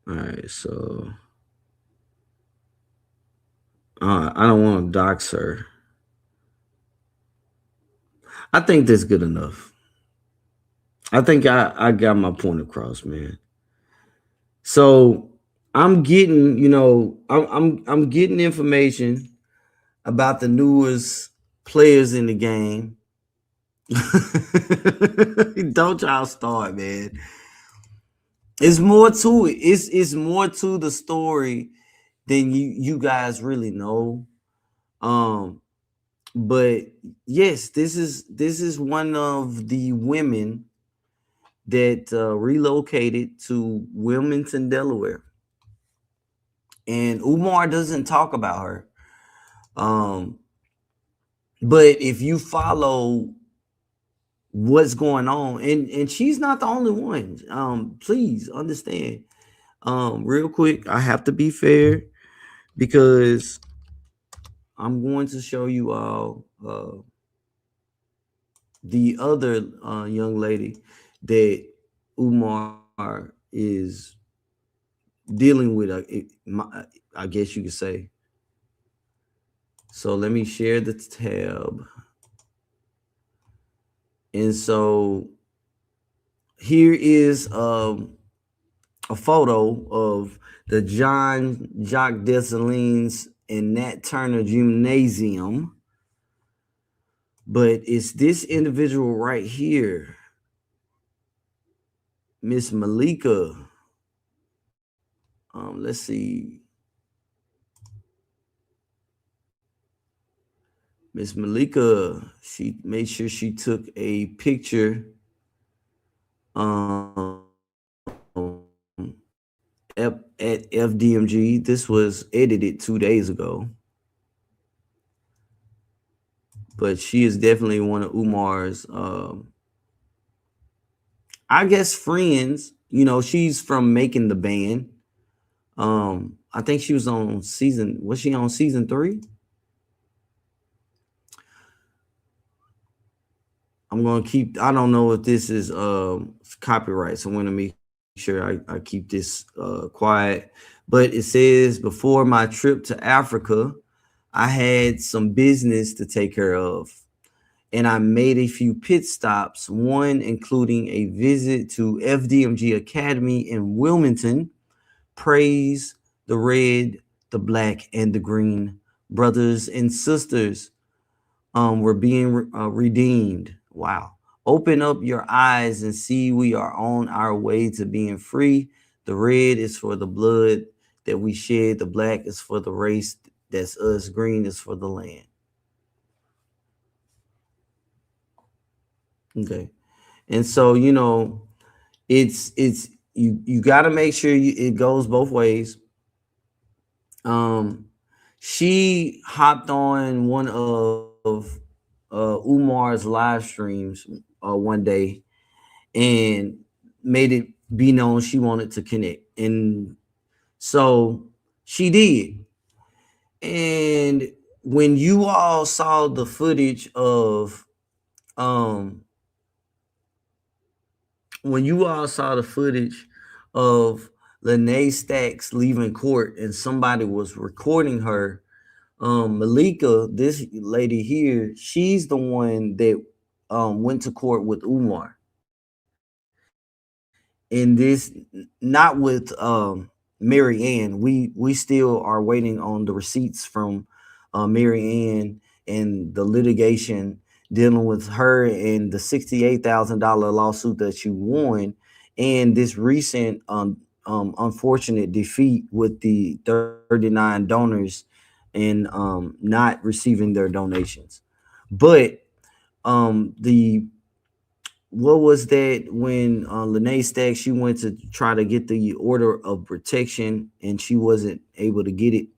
All right, so I don't want to dox her. I think that's good enough. I think I got my point across, man. So I'm getting, you know, I'm getting information about the newest players in the game. Don't y'all start, man. It's more to it. It's more to the story than you guys really know. But yes, this is one of the women that relocated to Wilmington, Delaware. And Umar doesn't talk about her. But if you follow what's going on, and she's not the only one. Please understand. Real quick, I have to be fair because I'm going to show you all the other young lady that Umar is dealing with, I guess you could say. So let me share the tab. And so here is a photo of the John Jacques Dessalines and Nat Turner Gymnasium. But it's this individual right here, Miss Malika. Let's see. Miss Malika, she made sure she took a picture at FDMG. This was edited 2 days ago. But she is definitely one of Umar's, I guess, friends. You know, she's from Making the Band. I think she was on was she on season 3? I'm gonna keep, I don't know if this is copyright, so I'm gonna make sure I keep this quiet. But it says, before my trip to Africa, I had some business to take care of, and I made a few pit stops, one including a visit to FDMG Academy in Wilmington. Praise the red, the black, and the green. Brothers and sisters were being redeemed. Wow. Open up your eyes and see we are on our way to being free. The red is for the blood that we shed. The black is for the race, that's us. Green is for the land. Okay. And so, you know, it's you got to make sure it goes both ways. She hopped on one of Umar's live streams one day and made it be known she wanted to connect, and so she did. And when you all saw the footage of Lene Stacks leaving court and somebody was recording her, Malika, this lady here, she's the one that went to court with Umar. And this, not with Mary Ann. We still are waiting on the receipts from Mary Ann and the litigation dealing with her and the $68,000 lawsuit that you won, and this recent unfortunate defeat with the 39 donors and not receiving their donations. But what was that when Lene Stacks, she went to try to get the order of protection and she wasn't able to get it?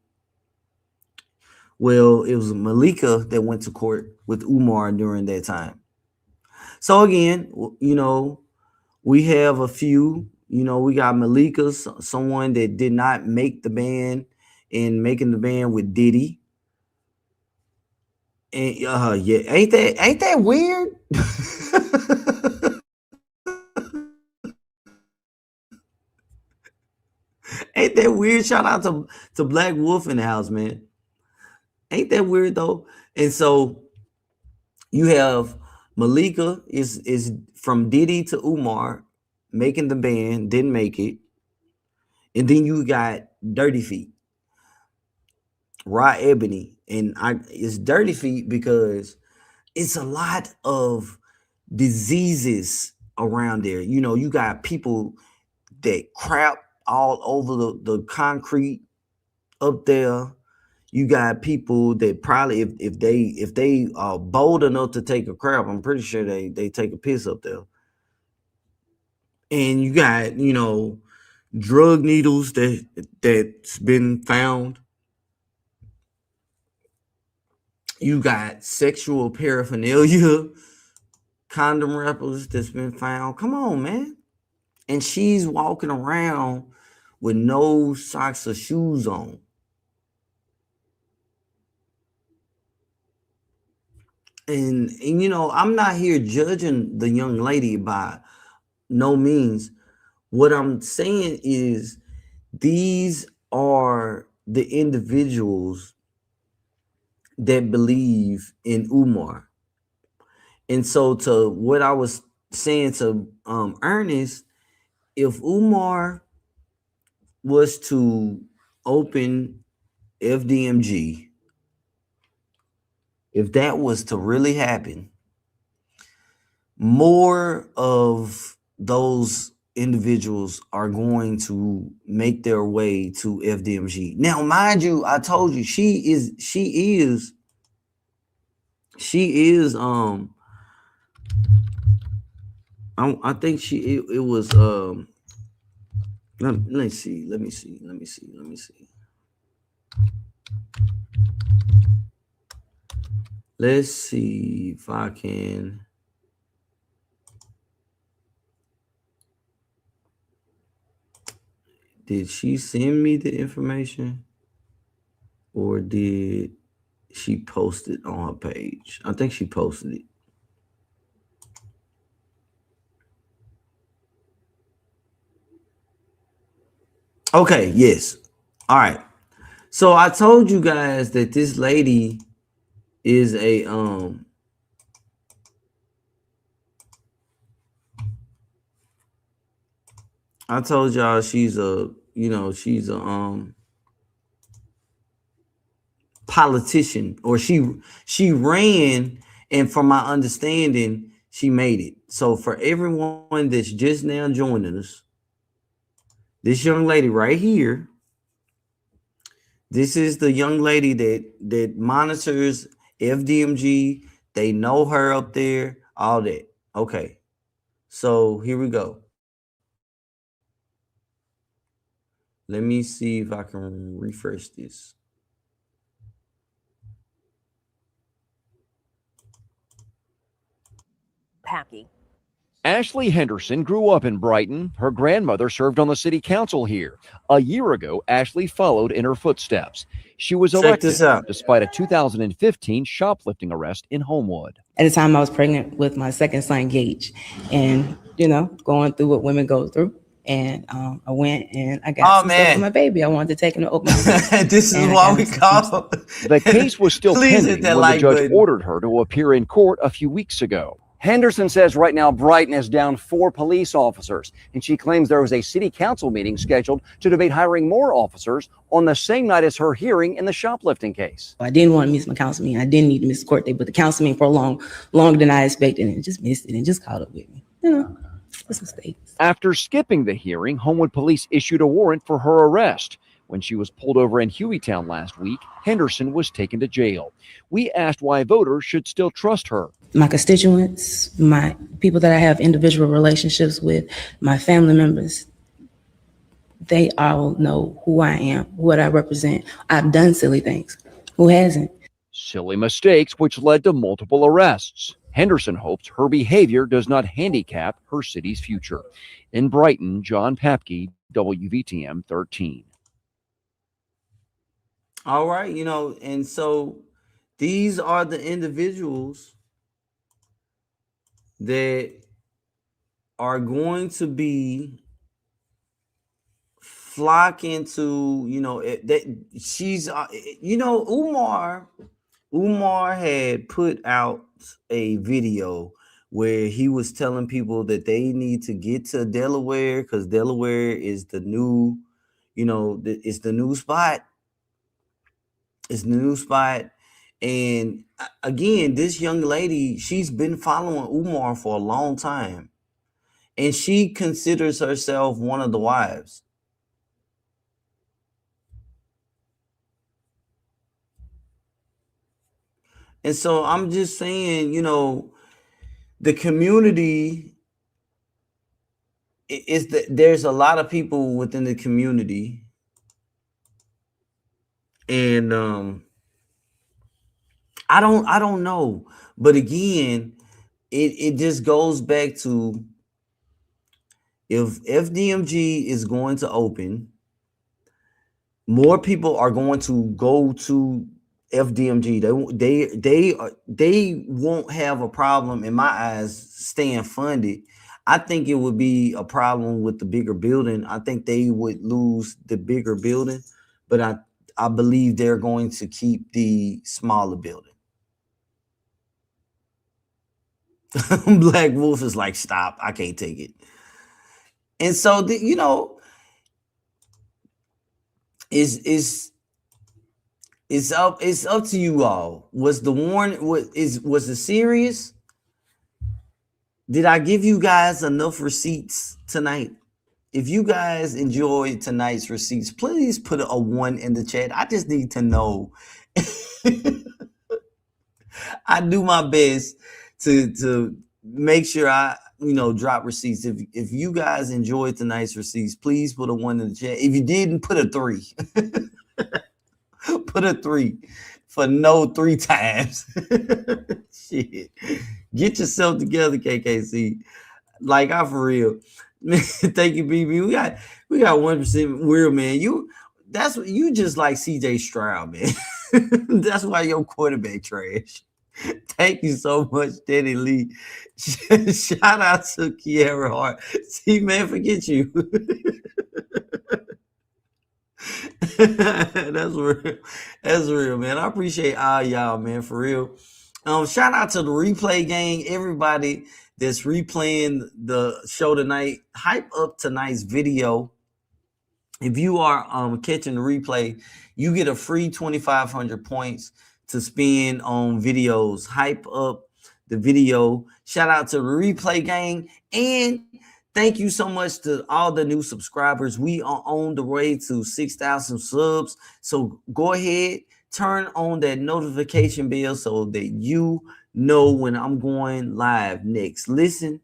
Well, it was Malika that went to court with Umar during that time. So again, you know, we have a few, you know, we got Malika, someone that did not make the band, and Making the Band with Diddy. And yeah, ain't that weird? Ain't that weird? Shout out to Black Wolf in the house, man. Ain't that weird though? And so you have Malika is from Diddy to Umar, Making the Band, didn't make it. And then you got Dirty Feet, Rod Ebony. And it's Dirty Feet because it's a lot of diseases around there. You know, you got people that crap all over the concrete up there. You got people that probably, if they are bold enough to take a crap, I'm pretty sure they take a piss up there. And you got, drug needles that's been found. You got sexual paraphernalia, condom wrappers that's been found. Come on, man. And she's walking around with no socks or shoes on. And I'm not here judging the young lady by no means. What I'm saying is these are the individuals that believe in Umar. And so to what I was saying to Ernest, if Umar was to open FDMG, if that was to really happen, more of those individuals are going to make their way to FDMG. Now, mind you, I told you she is I think it was let me see. Let's see if I can. Did she send me the information or did she post it on her page? I think she posted it. Okay, yes. All right. So I told you guys that this lady is a I told y'all she's a politician, or she ran, and from my understanding she made it. So for everyone that's just now joining us, this young lady right here, this is the young lady that monitors FDMG. They know her up there, all that. Okay, so here we go. Let me see if I can refresh this.
Packy. Ashley Henderson grew up in Brighton. Her grandmother served on the city council here. A year ago, Ashley followed in her footsteps. She was
Check this
elected
out.
despite a 2015 shoplifting arrest in Homewood.
At the time, I was pregnant with my second son, Gage, and going through what women go through. And I went and I got some stuff for my baby. I wanted to take him to open house.
This is why we call.
The case was still
Please
pending
hit that
when
like
the judge
button.
ordered her to appear in court a few weeks ago. Henderson says right now Brighton is down 4 police officers, and she claims there was a city council meeting scheduled to debate hiring more officers on the same night as her hearing in the shoplifting case.
I didn't want to miss my council meeting. I didn't need to miss the court date, but the council meeting prolonged longer than I expected, and just missed it and just caught up with me. It's a mistake.
After skipping the hearing, Homewood police issued a warrant for her arrest. When she was pulled over in Hueytown last week, Henderson was taken to jail. We asked why voters should still trust her.
My constituents, my people that I have individual relationships with, my family members, they all know who I am, what I represent. I've done silly things. Who hasn't?
Silly mistakes which led to multiple arrests. Henderson hopes her behavior does not handicap her city's future. In Brighton, John Papke, WVTM 13.
All right, and so these are the individuals that are going to be flocking to, that she's, Umar had put out a video where he was telling people that they need to get to Delaware because Delaware is the new, it's the new spot. It's the new spot. And again, this young lady, she's been following Umar for a long time. And she considers herself one of the wives. And so I'm just saying, the community it's that there's a lot of people within the community, and I don't know, but again, it just goes back to, if FDMG is going to open, more people are going to go to FDMG. They won't have a problem, in my eyes, staying funded. I think it would be a problem with the bigger building. I think they would lose the bigger building, but I believe they're going to keep the smaller building. Black Wolf is like, stop, I can't take it. And so, you know, it's up to you all. Was the warning, was it serious? Did I give you guys enough receipts tonight? If you guys enjoyed tonight's receipts, please put a 1 in the chat. I just need to know. I do my best to make sure I, you know, drop receipts. If you guys enjoyed tonight's receipts, please put a 1 in the chat. If you didn't, put a 3. Put a 3 for no 3 times. Shit. Get yourself together, KKC. Like, I for real. Thank you, BB. We got 1% weird, man. That's what you just like CJ Stroud, man. That's why your quarterback trash. Thank you so much, Daddy Lee. Shout out to Kiara Hart. See, man, forget you. That's real. That's real, man. I appreciate all y'all, man, for real. Shout out to the replay gang, everybody that's replaying the show tonight. Hype up tonight's video. If you are catching the replay, you get a free 2,500 points to spend on videos. Hype up the video. Shout out to the replay gang, and thank you so much to all the new subscribers. We are on the way to 6,000 subs. So go ahead, turn on that notification bell so that you know when I'm going live next. Listen,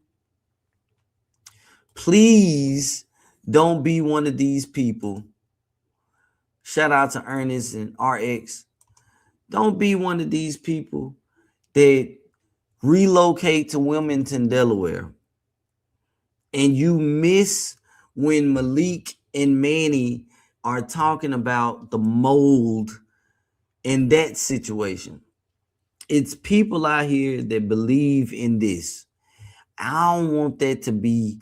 please don't be one of these people. Shout out to Ernest and RX. Don't be one of these people that relocate to Wilmington, Delaware, and you miss when Malik and Manny are talking about the mold in that situation. It's people out here that believe in this. I don't want that to be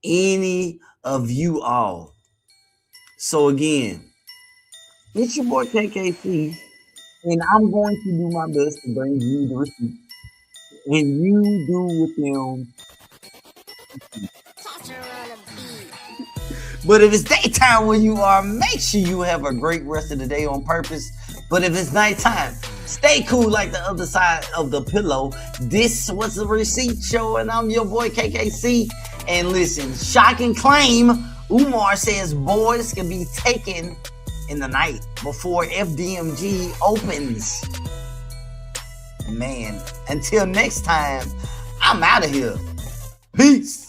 any of you all. So again, it's your boy KKC, and I'm going to do my best to bring you the receipt. And you do with them. But if it's daytime where you are, make sure you have a great rest of the day on purpose. But if it's nighttime, stay cool like the other side of the pillow. This was the Receipt Show, and I'm your boy KKC. And listen, shocking claim, Umar says boys can be taken in the night before FDMG opens. Man, until next time, I'm out of here. Peace.